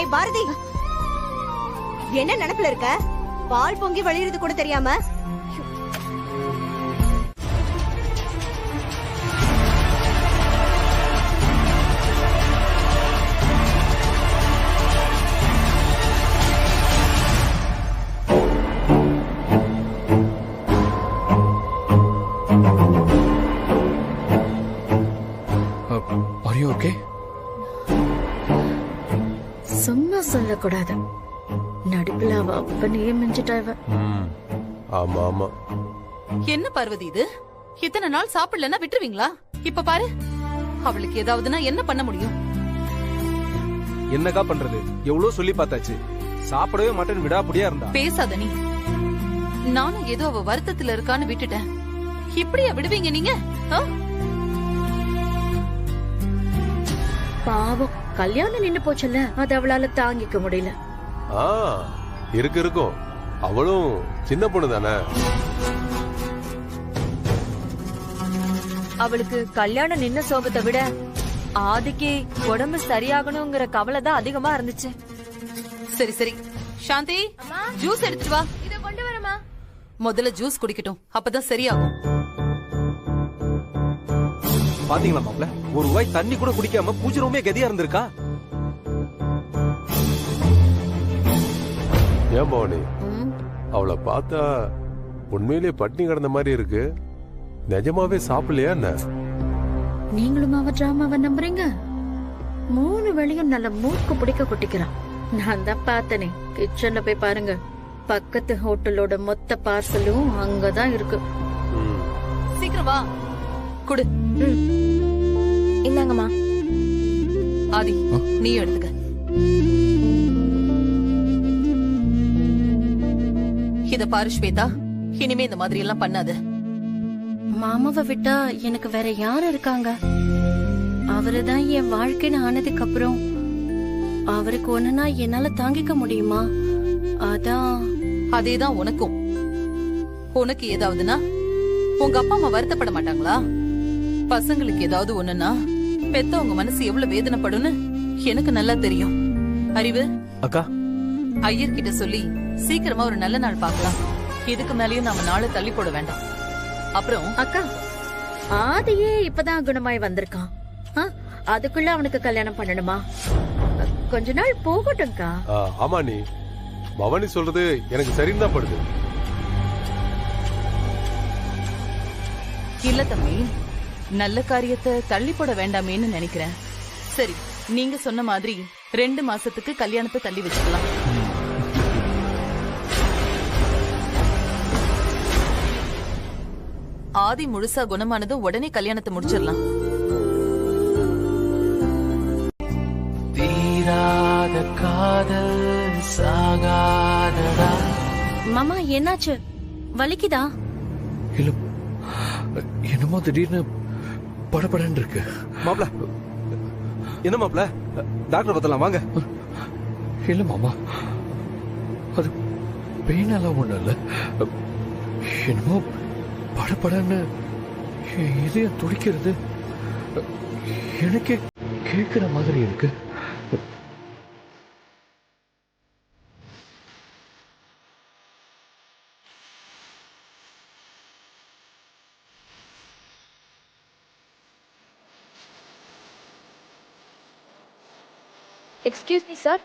ஏய் பாரதி, என்ன நினைப்புல இருக்க? பால் பொங்கி வழியிறது கூட தெரியாம ஓகே. சும்மா சொல்லக்கூடாது. நடிப்புல அவ அப்பனையே மிஞ்சிட்டாவ. ஆமா ஆமா. என்ன பார்வதி இது? இத்தனை நாள் சாப்பிடலன்னா விட்டுருவீங்களா? இப்ப பாரு, அவளுக்கு ஏதாவதுன்னா என்ன பண்ண முடியும்? என்னக்கா பண்றது? எவ்வளவு சொல்லி பார்த்தாச்சு, சாப்பிடவே மாட்டேன்னு விடாப்படியா இருந்தா. பேசாத நீ. நானும் ஏதோ அவ வருத்தத்துல இருக்கான்னு விட்டுட்டேன். இப்படியா விடுவீங்க நீங்க? பாவம், கல்யாணம் நின்னு போச்சுல்ல, அது அவளால தாங்கிக்க முடியல. இருக்கும். அவளும் சின்ன பொண்ணு தானே. அவளுக்கு கல்யாணம் நின்ன சோகத்தை விட ஆதிக்கு உடம்பு சரியாகணுங்கிற கவலை தான் அதிகமா இருந்துச்சு. சரி சரி சாந்தி, ஜூஸ் எடுத்துட்டு வா. இத கொண்டு வரமா? முதல்ல ஜூஸ் குடிக்கட்டும், அப்பதான் சரியாகும். பாத்தீங்களா மாப்ள, ஒரு வாய் தண்ணி கூட குடிக்காம பூஜை ரூமே கதியா இருந்திருக்கா. ஏன் பவானி, அவளை பார்த்தா உண்மையிலேயே பட்டினி கிடந்த மாதிரி இருக்கு. நிஜமாவே சாப்பிடலையா என்ன? நீங்களும் அவ டிராமாவை நம்புறீங்க? 3 வேளையும் நல்ல மூக்கு பிடிக்க கொட்டிக்கிறான். நான் தான் பார்த்தனே, கிச்சன்ல போய் பாருங்க. பக்கத்து ஹோட்டலோட மொத்த பார்சலும் அங்கதான் இருக்கு. சீக்கிரம் வா, குடு. இந்தாங்கம்மா. ஆதி, நீ எடுத்துக்க. இத பாரு ஸ்வேதா, இனிமே இந்த மாதிரி எல்லாம் பண்ணாத. மாமாவை விட்டா எனக்கு வேற யாரு இருக்காங்க? அவருதான் என் வாழ்க்கைன்னு ஆனதுக்கு அப்புறம் அவருக்கு ஒண்ணுனா என்னால தாங்கிக்க முடியுமா? அதான். அதேதான் உனக்கும். உனக்கு ஏதாவதுன்னா உங்க அப்பா அம்மா வருத்தப்பட மாட்டாங்களா? பசங்களுக்கு ஏதாவது ஒண்ணுன்னா பெத்தவங்க மனசு எவ்வளவு வேதனைப்படும்னு எனக்கு நல்லா தெரியும். அறிவு அக்கா, ஐயர்கிட்ட சொல்லி சீக்கிரமா ஒரு நல்ல நாள் பார்க்கலாம். இதுக்கு மேலயும் நாம நாளை தள்ளி போட வேண்டாம். அப்புறம் அக்கா, ஆதியே இப்பதான் குணமாய் வந்திருக்கான். அதுக்குள்ள அவனுக்கு கல்யாணம் பண்ணணுமா? கொஞ்ச நாள் போகட்டும்க்கா. ஆமா, நீ பவானி சொல்றது எனக்கு சரின்னு தான் படுது. இல்ல தம்பி, நல்ல காரியத்தை தள்ளி போட வேண்டாமேன்னு நினைக்கிறேன். சரி, நீங்க சொன்ன மாதிரி 2 மாசத்துக்கு கல்யாணத்தை தள்ளி வச்சுக்கலாம். ஆதி முழுசா குணமானதும் உடனே கல்யாணத்தை முடிச்சிடலாம். தீராத காதல் சாகாதடா. மாமா, என்னாச்சு? வலிக்குதா? இல்ல, என்னமோ திடீர்னு படபடன்னு இருக்கு. மாப்ள, என்ன மாப்ள, டாக்டர் பார்த்தலாம் வாங்க. இல்ல மாமா, அது பெயினெல்லாம் ஒண்ணும் இல்ல. என்னமோ படபடன்னு இதயம் துடிக்கிறது எனக்கே கேட்கிற மாதிரி இருக்கு. Excuse me sir.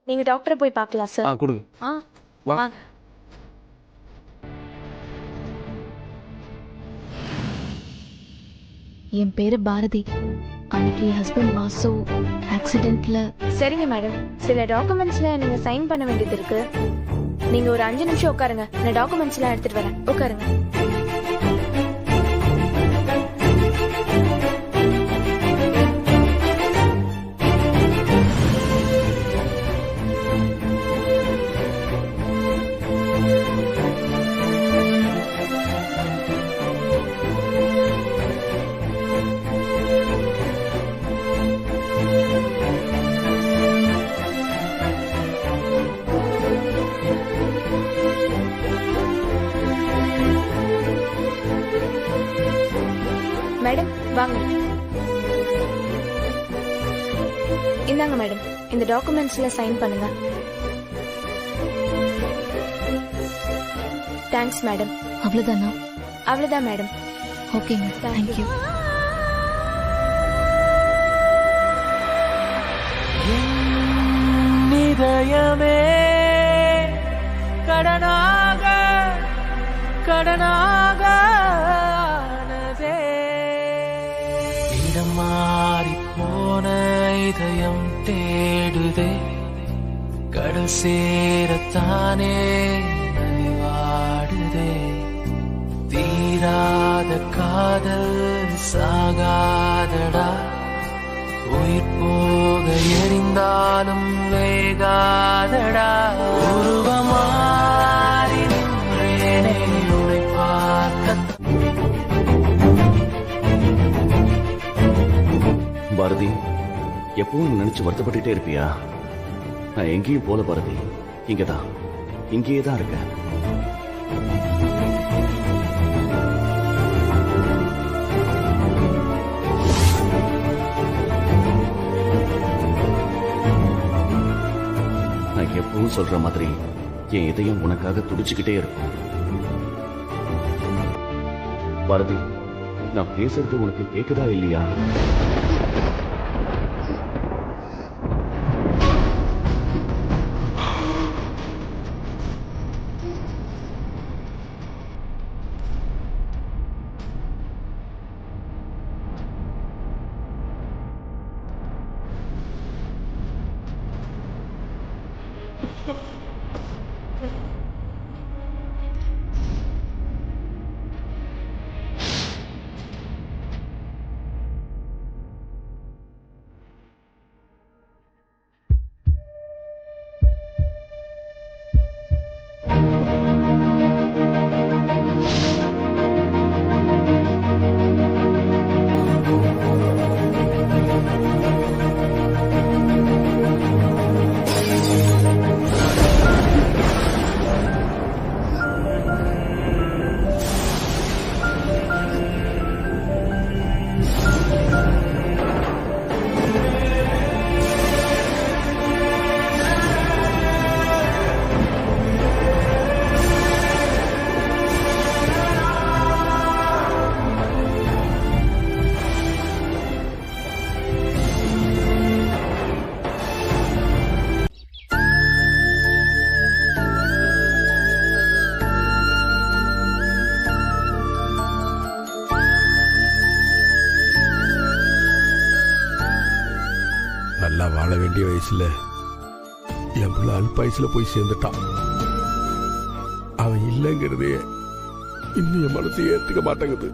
நீங்க டாக்டரை போய் பார்க்கலாம் சார். கொடுங்க. வா. என் பேரு பாரதி. அன்னைக்கு ஹஸ்பண்ட் வாசு ஆக்சிடென்ட்ல. சரிங்க மேடம், சில டாக்குமெண்ட்ஸ்ல நீங்க சைன் பண்ண வேண்டியது இருக்கு. நீங்க ஒரு 5 நிமிஷம் உட்காருங்க, நான் டாக்குமெண்ட்ஸ் எல்லாம் எடுத்துட்டு வரேன். உட்காருங்க. மேடம் வாங்க. இந்தாங்க மேடம், இந்த டாக்குமெண்ட்ஸ்ல சைன் பண்ணுங்க. Thanks madam. அவ்வளவுதானா? அவ்வளவுதான் மேடம். ஓகேங்க, தேங்க்யூ. இதயமே கடனாக கடனாகனதே, இடம் மாறி போன இதயம் தேடுதே, கடல் சேரத்தானே நலிவாடுதே, தீராத காதல் சாகாதடா, உயிர் போக எரிந்தாலும் வேகாதடா, உருவமாறி நின்றேனே உன்னை பார்க்க. பாரதி, எப்பவும் நினைச்சு வருத்தப்பட்டுட்டே இருப்பியா? நான் எங்கேயும் போல பாரதி, இங்கதான், இங்கேயே தான் இருக்கேன். நான் எப்பவும் சொல்ற மாதிரி என் இதயம் உனக்காக துடிச்சுக்கிட்டே இருக்கும். பாரதி, நான் பேசுறது உனக்கு கேக்குதா இல்லையா? நல்லா வாழ வேண்டிய வயசுல என் பிள்ளை அல்பாயுசுல போய் சேர்ந்துட்டான். அவன் இல்லைங்கிறதே இன்னும் என் மனசை ஏத்துக்க மாட்டேங்குது.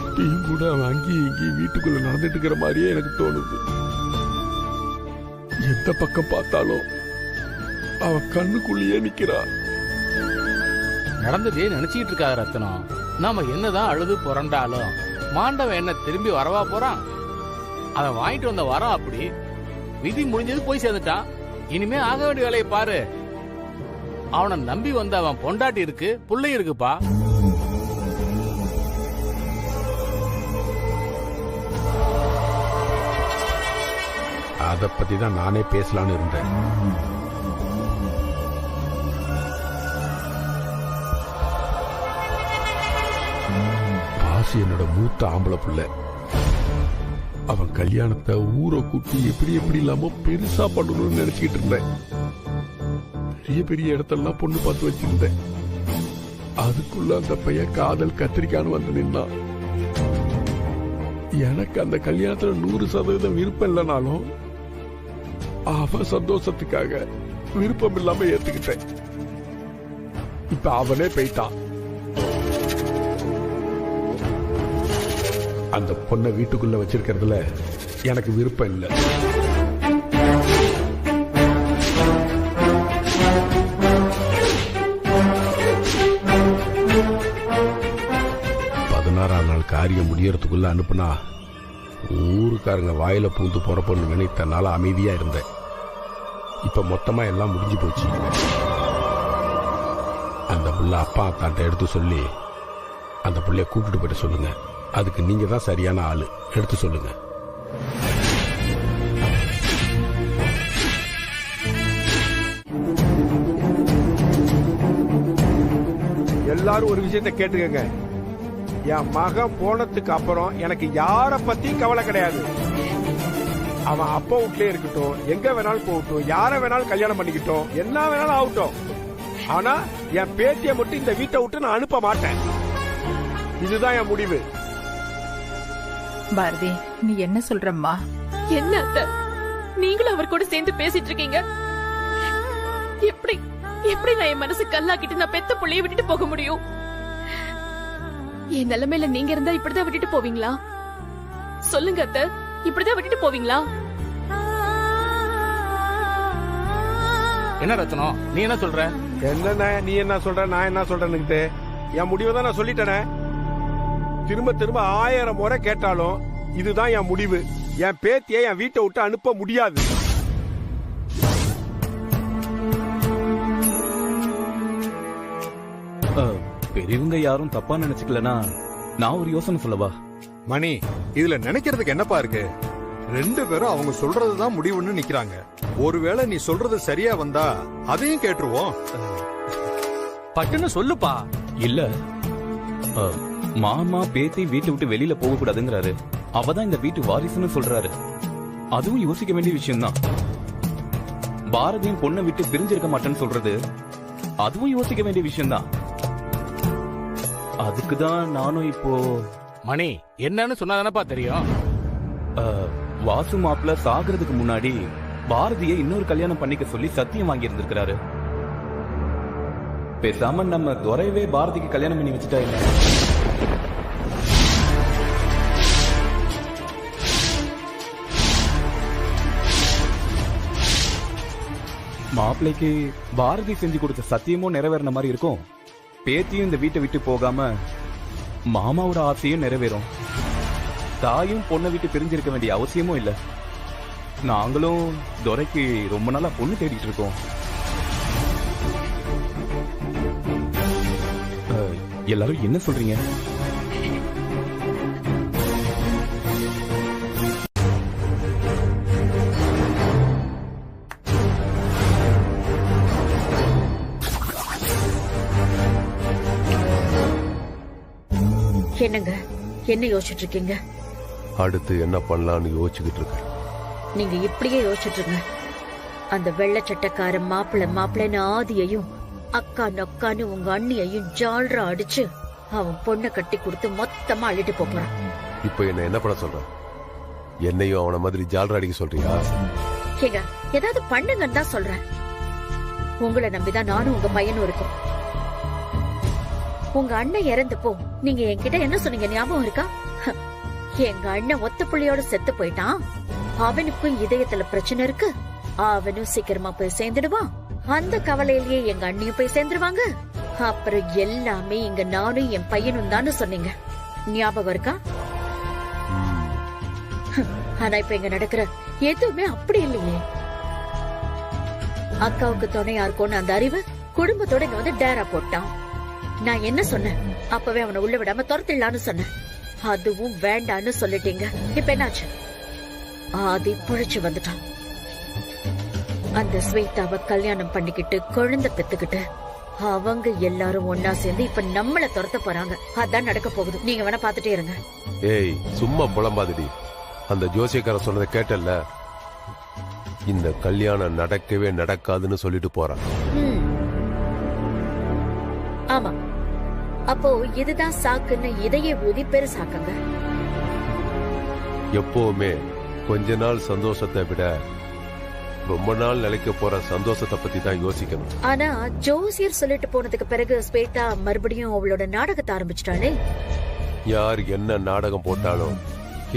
இப்பயும் கூட அவன் அங்கேயும் இங்கேயும் வீட்டுக்குள்ள நடந்துட்டு இருக்கிற மாதிரியே எனக்கு தோணுது. எந்த பக்கம் பார்த்தாலும் அவன் கண்ணுக்குள்ளேயே நிக்கிறான். நடந்ததே நினைச்சிட்டு இருக்காத ரத்னம். நாம என்னதான் அழுது புரண்டாலும் மாண்டவன் என்ன திரும்பி வரவா போறான்? அவன் வாங்கிட்டு வந்த வரம் அப்படி. விதி முடிஞ்சது போய் சேர்ந்துட்டான். இனிமே ஆக வேண்டிய வேலையை பாரு. அவனை நம்பி வந்த அவன் பொண்டாட்டி இருக்கு, புள்ளை இருக்குப்பா. அத பத்தி தான் நானே பேசலான்னு இருந்தேன். பாசி என்னோட மூத்த ஆம்பளை புள்ள. அவன் கல்யாணத்தை ஊரை கூட்டி எப்படி எப்படி இல்லாம பெருசா பண்ணணும்னு நினைச்சுக்கிட்டு இருந்தேன். பெரிய பெரிய இடத்தெல்லாம் பொண்ணு பார்த்து வச்சிருந்தேன். அதுக்குள்ள அந்த பையன் காதல் கத்திரிக்கான்னு வந்து நின்னான். எனக்கு அந்த கல்யாணத்துல 100% விருப்பம் இல்லைனாலும் அவன் சந்தோஷத்துக்காக விருப்பம் இல்லாம ஏத்துக்கிட்டேன். இப்ப அவனே போயிட்டான். அந்த பொண்ணை வீட்டுக்குள்ள வச்சிருக்கிறதுல எனக்கு விருப்பம் இல்லை. நாள் காரியம் முடியறதுக்குள்ள அனுப்புனா ஊருக்காரங்க வாயில பூந்து போறப்பன்னு நினைத்தனால அமைதியா இருந்தேன். இப்ப மொத்தமா எல்லாம் முடிஞ்சு போச்சு. அந்த புள்ள அப்பா அத்தாட்ட எடுத்து சொல்லி அந்த புள்ளைய கூப்பிட்டு போயிட்டு சொல்லுங்க. அதுக்கு நீங்க தான் சரியான ஆளு. எடுத்து சொல்லுங்க. எல்லாரும் ஒரு விஷயத்தை கேட்டுக்கங்க. என் மகன் போனதுக்கு அப்புறம் எனக்கு யார பத்தியும் கவலை கிடையாது. அவன் அப்பா வீட்லயே இருக்கட்டும், எங்க வேணாலும் போகட்டும், யார வேணாலும் கல்யாணம் பண்ணிக்கிட்டோம், என்ன வேணாலும் ஆகட்டும். ஆனா என் பேத்தியை மட்டும் இந்த வீட்டை விட்டு நான் அனுப்ப மாட்டேன். இதுதான் என் முடிவு. பாரதி, நீ என்ன சொல்றம்மா? என்ன அத்தை, நீங்களும் அவர் கூட சேர்ந்து பேசிட்டு இருக்கீங்க? எப்படி எப்படி நான் என் மனசு கல்லாக்கிட்டு நான் பெத்த புள்ளைய விட்டுட்டு போக முடியும்? என் நிலைமையில நீங்க இருந்தா இப்படிதான் விட்டுட்டு போவீங்களா? சொல்லுங்க அத்தை, இப்படிதான் விட்டுட்டு போவீங்களா? என்ன ரத்னம், நீ என்ன சொல்ற? என்ன நீ என்ன சொல்ற, நான் என்ன சொல்றேன்னு என் முடிவை தான் நான் சொல்லிட்டேனே. திரும்ப திரும்ப 1000 முறை கேட்டாலும் இதுதான் என் முடிவு. என் பேத்தியை என் வீட்டை விட்டு அனுப்ப முடியாது. பெரியவங்க யாரும் தப்பா நினைச்சுக்கலனா நான் ஒரு யோசனை சொல்லவா? மணி, இதுல நினைக்கிறதுக்கு என்னப்பா இருக்கு? 2 பேரும் அவங்க சொல்றதுதான் முடிவுன்னு நிக்கிறாங்க. ஒருவேளை நீ சொல்றது சரியா வந்தா அதையும் கேட்டுருவோம். பட்டுன்னு சொல்லுப்பா. இல்ல, மாமா பேத்தி வீட்டை விட்டு வெளியில போக கூடாதுங்கிறாரு. அவதான் இந்த வீட்டு வாரிசுன்னு சொல்றாரு. அதுவும் யோசிக்க வேண்டிய விஷயம் தான். பாரதியும் பொண்ணை விட்டு பிரிஞ்சிருக்க மாட்டேன்னு சொல்றது அதுவும் யோசிக்க வேண்டிய விஷயம் தான். அதுக்குதான் நானும் இப்போ மணி என்னன்னு சொன்னாதானப்பா தெரியும். வாசு மாப்பிள்ள சாகிறதுக்கு முன்னாடி பாரதியை இன்னொரு கல்யாணம் பண்ணிக்க சொல்லி சத்தியம் வாங்கி இருந்திருக்கிறாரு. பேசாம நம்ம துரையவே பாரதிக்கு கல்யாணம் பண்ணி வச்சுட்டா இல்ல? மாப்பிள்ளைக்கு பாரதி செஞ்சு கொடுத்த சத்தியமும் நிறைவேறின மாதிரி இருக்கும். பேத்தியும் இந்த வீட்டை விட்டு போகாம மாமாவோட ஆசையும் நிறைவேறும். தாயும் பொண்ணை விட்டு பிரிஞ்சிருக்க வேண்டிய அவசியமும் இல்ல. நாங்களும் துரைக்கு ரொம்ப நாளா பொண்ணு தேடிட்டு இருக்கோம். எல்லாரும் என்ன சொல்றீங்க? என்னங்க, என்ன யோசிச்சுட்டு இருக்கீங்க? அடுத்து என்ன பண்ணலாம்னு யோசிச்சுக்கிட்டு இருக்கேன். நீங்க இப்படியே யோசிச்சுட்டு இருங்க. அந்த வெள்ளை சட்டக்கார மாப்பிள்ளைன்னு ஆதியையும் அக்கா நொக்கான்னு உங்க அண்ணியையும் ஜால்ரா அடிச்சு அவன் பொண்ணை கட்டி கொடுத்து மொத்தமா அள்ளிட்டு போறான். இப்ப என்ன பண்ண சொல்ற? என்னையும் அவன மாதிரி ஜால்ரா அடிக்க சொல்றியா? ஏங்க, ஏதாவது பண்ணுங்கன்னு தான் சொல்றேன். உங்களை நம்பிதான் நானும் உங்க பையனும் இருக்கோம். உங்க அண்ணன் இறந்தப்போ நீங்க என்கிட்ட என்ன சொன்னீங்க ஞாபகம் இருக்கா? எங்க அண்ணன் ஒத்த புள்ளியோட செத்து போயிட்டான். அவனுக்கும் இதயத்துல பிரச்சனை இருக்கு. அவனும் சீக்கிரமா போய் சேர்ந்துடுவான். அந்த கவலையிலேயே எங்க அண்ணியும் போய் சேர்ந்துருவாங்க. அப்புறம் எல்லாமே இங்க நானும் என் பையனும் தானு சொன்னீங்க. ஞாபகம் இருக்கா? ஆனா இப்ப இங்க நடக்கிற எதுவுமே அப்படி இல்லையே. அக்காவுக்கு துணையா இருக்கும்னு அந்த அறிவு குடும்பத்தோட இங்க வந்து டேரா போட்டான். நான் என்ன சொன்னேன்? அப்பவே அவனை உள்ள விடாம துரத்திடலான்னு சொன்னேன். அதுவும் வேண்டான்னு சொல்லிட்டீங்க. இப்ப என்னாச்சு? ஆதி புழைச்சு வந்துட்டான். அந்த ஸ்வேதாவை கல்யாணம் பண்ணிக்கிட்டு குழந்தை பெத்துக்கிட்டு அவங்க எல்லாரும் ஒன்னா சேர்ந்து இப்ப நம்மள துரத்த போறாங்க. அதான் நடக்க போகுது. நீங்க வேணா பாத்துட்டே இருங்க. ஏய், சும்மா புலம்பாதடி. அந்த ஜோசியக்கார சொன்னதை கேட்டல்ல? இந்த கல்யாணம் நடக்கவே நடக்காதுன்னு சொல்லிட்டு போறான். ஆமா, அப்போ இதுதான் சாக்குன்னு இதையே ஊதி பெருசாக்குங்க. எப்பவுமே கொஞ்ச நாள் சந்தோஷத்தை விட ரொம்ப நாள் நிலைக்க போற சந்தோஷத்தை பத்தி தான் யோசிக்கணும். ஆனா ஜோசியர் சொல்லிட்டு போனதுக்கு பிறகு ஸ்வேதா மறுபடியும் அவளோட நாடகத்தை ஆரம்பிச்சிட்டாளே. யார் என்ன நாடகம் போட்டாலும்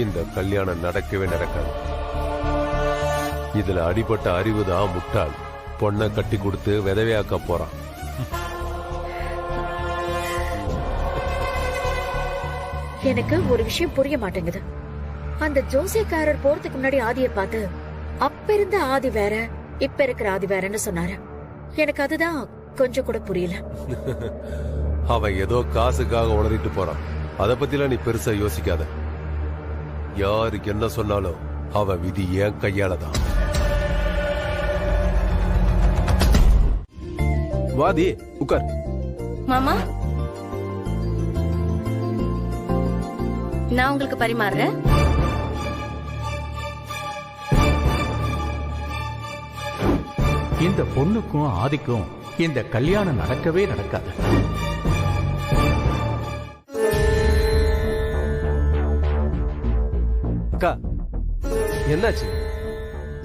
இந்த கல்யாணம் நடக்கவே நடக்காது. இதுல அடிபட்ட அறிவுதான் முட்டாள். பொண்ணை கட்டி கொடுத்து விதவையாக்க போறான். எனக்கு ஒரு விஷயம் புரிய மாட்டேங்குது. அந்த ஜோசியக்காரர் போறதுக்கு முன்னாடி ஆதியை பார்த்து அப்ப இருந்த ஆதி வேற இப்ப இருக்கிற ஆதி வேறன்னு சொன்னாரு. எனக்கு அதுதான் கொஞ்சம் கூட புரியல. அவன் ஏதோ காசுக்காக உளறிட்டு போறான். அத பத்திலாம் நீ பெருசா யோசிக்காத. யாருக்கு என்ன சொன்னாலும் அவன் விதி ஏன் கையாலதான். வாதி உட்கார். மாமா, நான் உங்களுக்கு பரிமாறுறேன். இந்த பொண்ணுக்கும் ஆதிக்கும் இந்த கல்யாணம் நடக்கவே நடக்காது. அக்கா என்னாச்சு?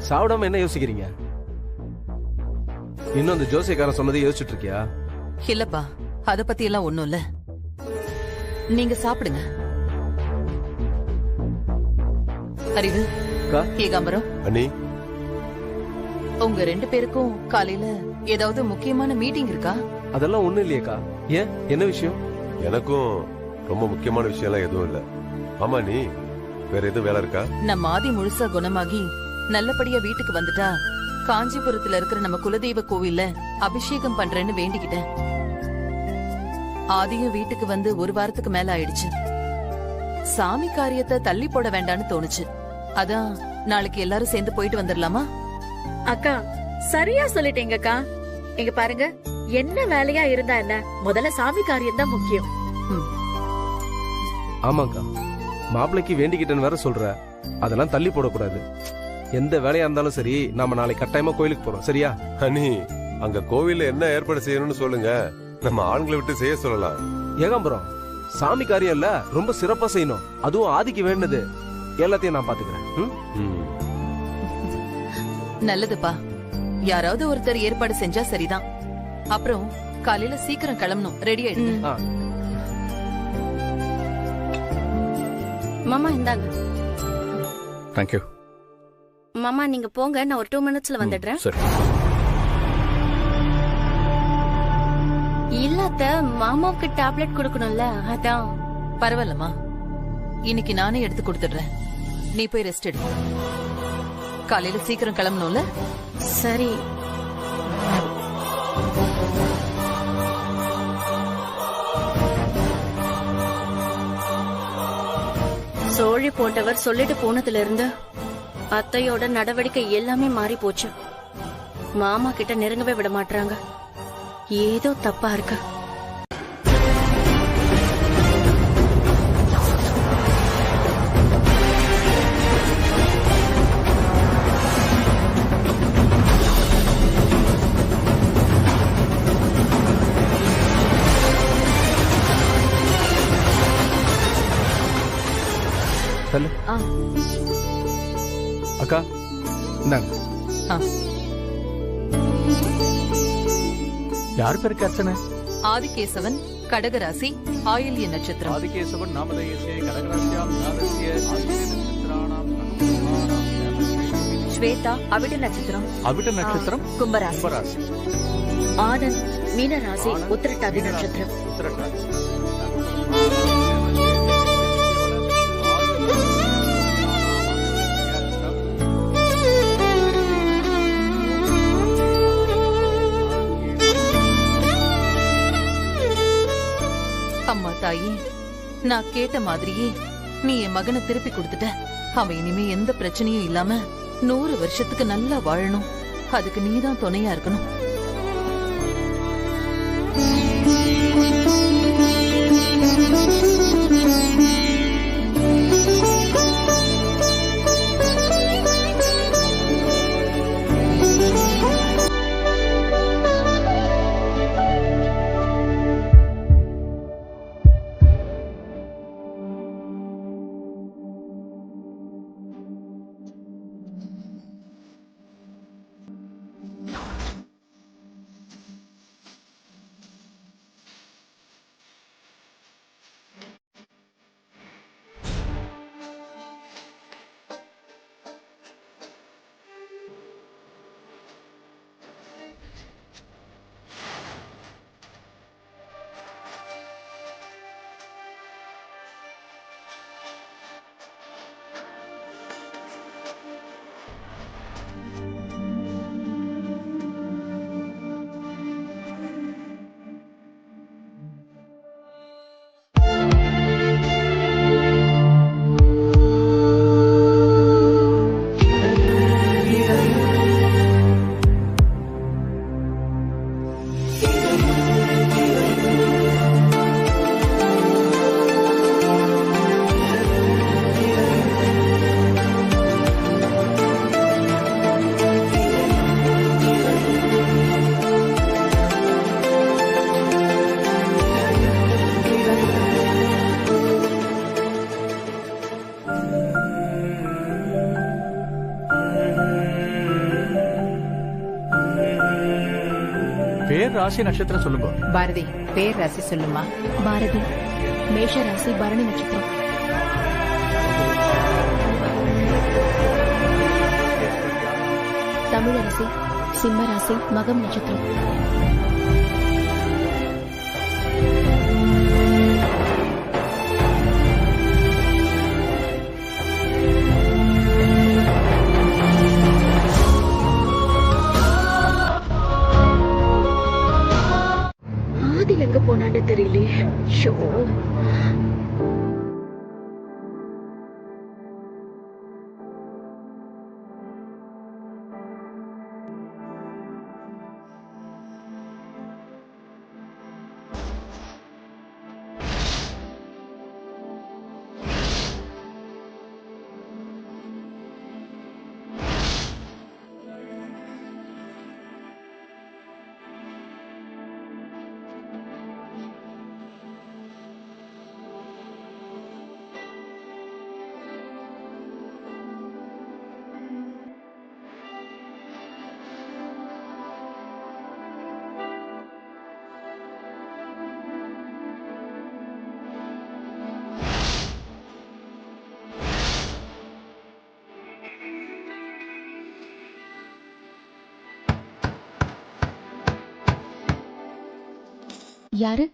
சாப்பிடாம என்ன யோசிக்கிறீங்க? இன்னும் அந்த ஜோசியக்காரன் சொன்னதை யோசிச்சுட்டு இருக்கியா? இல்லப்பா, அத பத்தி எல்லாம் ஒண்ணும் இல்ல. நீங்க சாப்பிடுங்க. அறிவு, ஏகாம்பரம், அண்ணி, உங்க 2 பேருக்கும் காலையில ஏதாவது முக்கியமான மீட்டிங் இருக்கா? அதெல்லாம் ஒண்ணும் இல்லையேக்கா. ஏன், என்ன விஷயம்? எனக்கும் ரொம்ப முக்கியமான விஷயம் எல்லாம் எதுவும் இல்ல. ஆமா, நீ வேற எதுவும் வேலை இருக்கா? நம்ம ஆதி முழுசா குணமாகி நல்லபடியா வீட்டுக்கு வந்துட்டா காஞ்சிபுரத்துல இருக்கிற நம்ம குலதெய்வ கோவில்ல அபிஷேகம் பண்றேன்னு வேண்டிக்கிட்டேன். ஆதியும் வீட்டுக்கு வந்து 1 வாரத்துக்கு மேல ஆயிடுச்சு. சாமி காரியத்தை தள்ளி போட வேண்டான்னு தோணுச்சு. அதான் நாளைக்கு எல்லாரும் சேர்ந்து போயிட்டு வந்துடலாமா? அக்கா சரியா சொல்லிட்டீங்கக்கா. இங்க பாருங்க, என்ன வேலையா இருந்தா என்ன, முதல்ல சாமி காரியம் தான் முக்கியம். ஆமாக்கா, மாப்பிள்ளைக்கு வேண்டிக்கிட்டேன்னு வேற சொல்ற. அதெல்லாம் தள்ளி போடக்கூடாது. எந்த வேலையா இருந்தாலும் சரி, நாம நாளைக்கு கட்டாயமா கோயிலுக்கு போறோம். சரியா? அண்ணி, அங்க கோவில்ல என்ன ஏற்பாடு செய்யணும்னு சொல்லுங்க, நம்ம ஆண்களை விட்டு செய்ய சொல்லலாம். ஏகாம்பரம், சாமி காரியம் இல்ல, ரொம்ப சிறப்பா செய்யணும். அதுவும் ஆதிக்கு வேண்டது எல்லாத்தையும் நான் பாத்துக்கிறேன். நல்லதுப்பா. யாராவது ஒருத்தர் ஏற்பாடு செஞ்சா சரிதான். அப்புறம் காலையில சீக்கிரம் கிளம்பணும். ரெடி ஆயிடுங்க. மாமா இந்தாங்க. தேங்க்யூ. மாமா நீங்க போங்க, நான் ஒரு 2 மினிட்ஸ்ல வந்துடுறேன். சரி. இல்லத்த, மாமாவுக்கு டேப்லெட் கொடுக்கணும்ல, அதான். பரவாயில்லம்மா, இன்னைக்கு நானே எடுத்து கொடுத்துடுறேன். நீ போய் ரெஸ்ட் எடு. காலையில சீக்கிரம் கிளம்பணும்ல? சரி. சோழி போட்டவர் சொல்லிட்டு போனதுல இருந்து அத்தையோட நடவடிக்கை எல்லாமே மாறி போச்சு. மாமா கிட்ட நெருங்கவே விட மாட்டாங்க. ஏதோ தப்பா இருக்கு. அக்கா இந்தாங்க. யார் பேருக்கு அர்ச்சனை? ஆதிகேசவன், கடகராசி, ஆயில்ய நட்சத்திரம். ஆதிகேசவன் நாமதேயசே கடகராசியாம் நாதஸ்ய ஆயில்ய நட்சத்திராணாம் ஸ்வேதா அவிட்ட நட்சத்திரம். அவிட்ட நட்சத்திரம் கும்பராசி. கும்பராசி. ஆனந்த் மீனராசி, உத்திரட்டாதி நட்சத்திரம். உத்திரட்டாதி. அம்மா தாயி, நான் கேட்ட மாதிரியே நீ என் மகனை திருப்பி கொடுத்துட்ட. அவன் இனிமே எந்த பிரச்சனையும் இல்லாம 100 வருஷத்துக்கு நல்லா வாழணும். அதுக்கு நீதான் துணையா இருக்கணும். ராசி நட்சத்திரம் சொல்லுங்க. பாரதி, பேர் ராசி சொல்லுமா. பாரதி, மேஷ ராசி, பரணி நட்சத்திரம். தமிழரசி, சிம்ம ராசி, மகம் நட்சத்திரம். ஆதில் எங்க போனான்னு தெரியலையே. ஷோ. யாரு?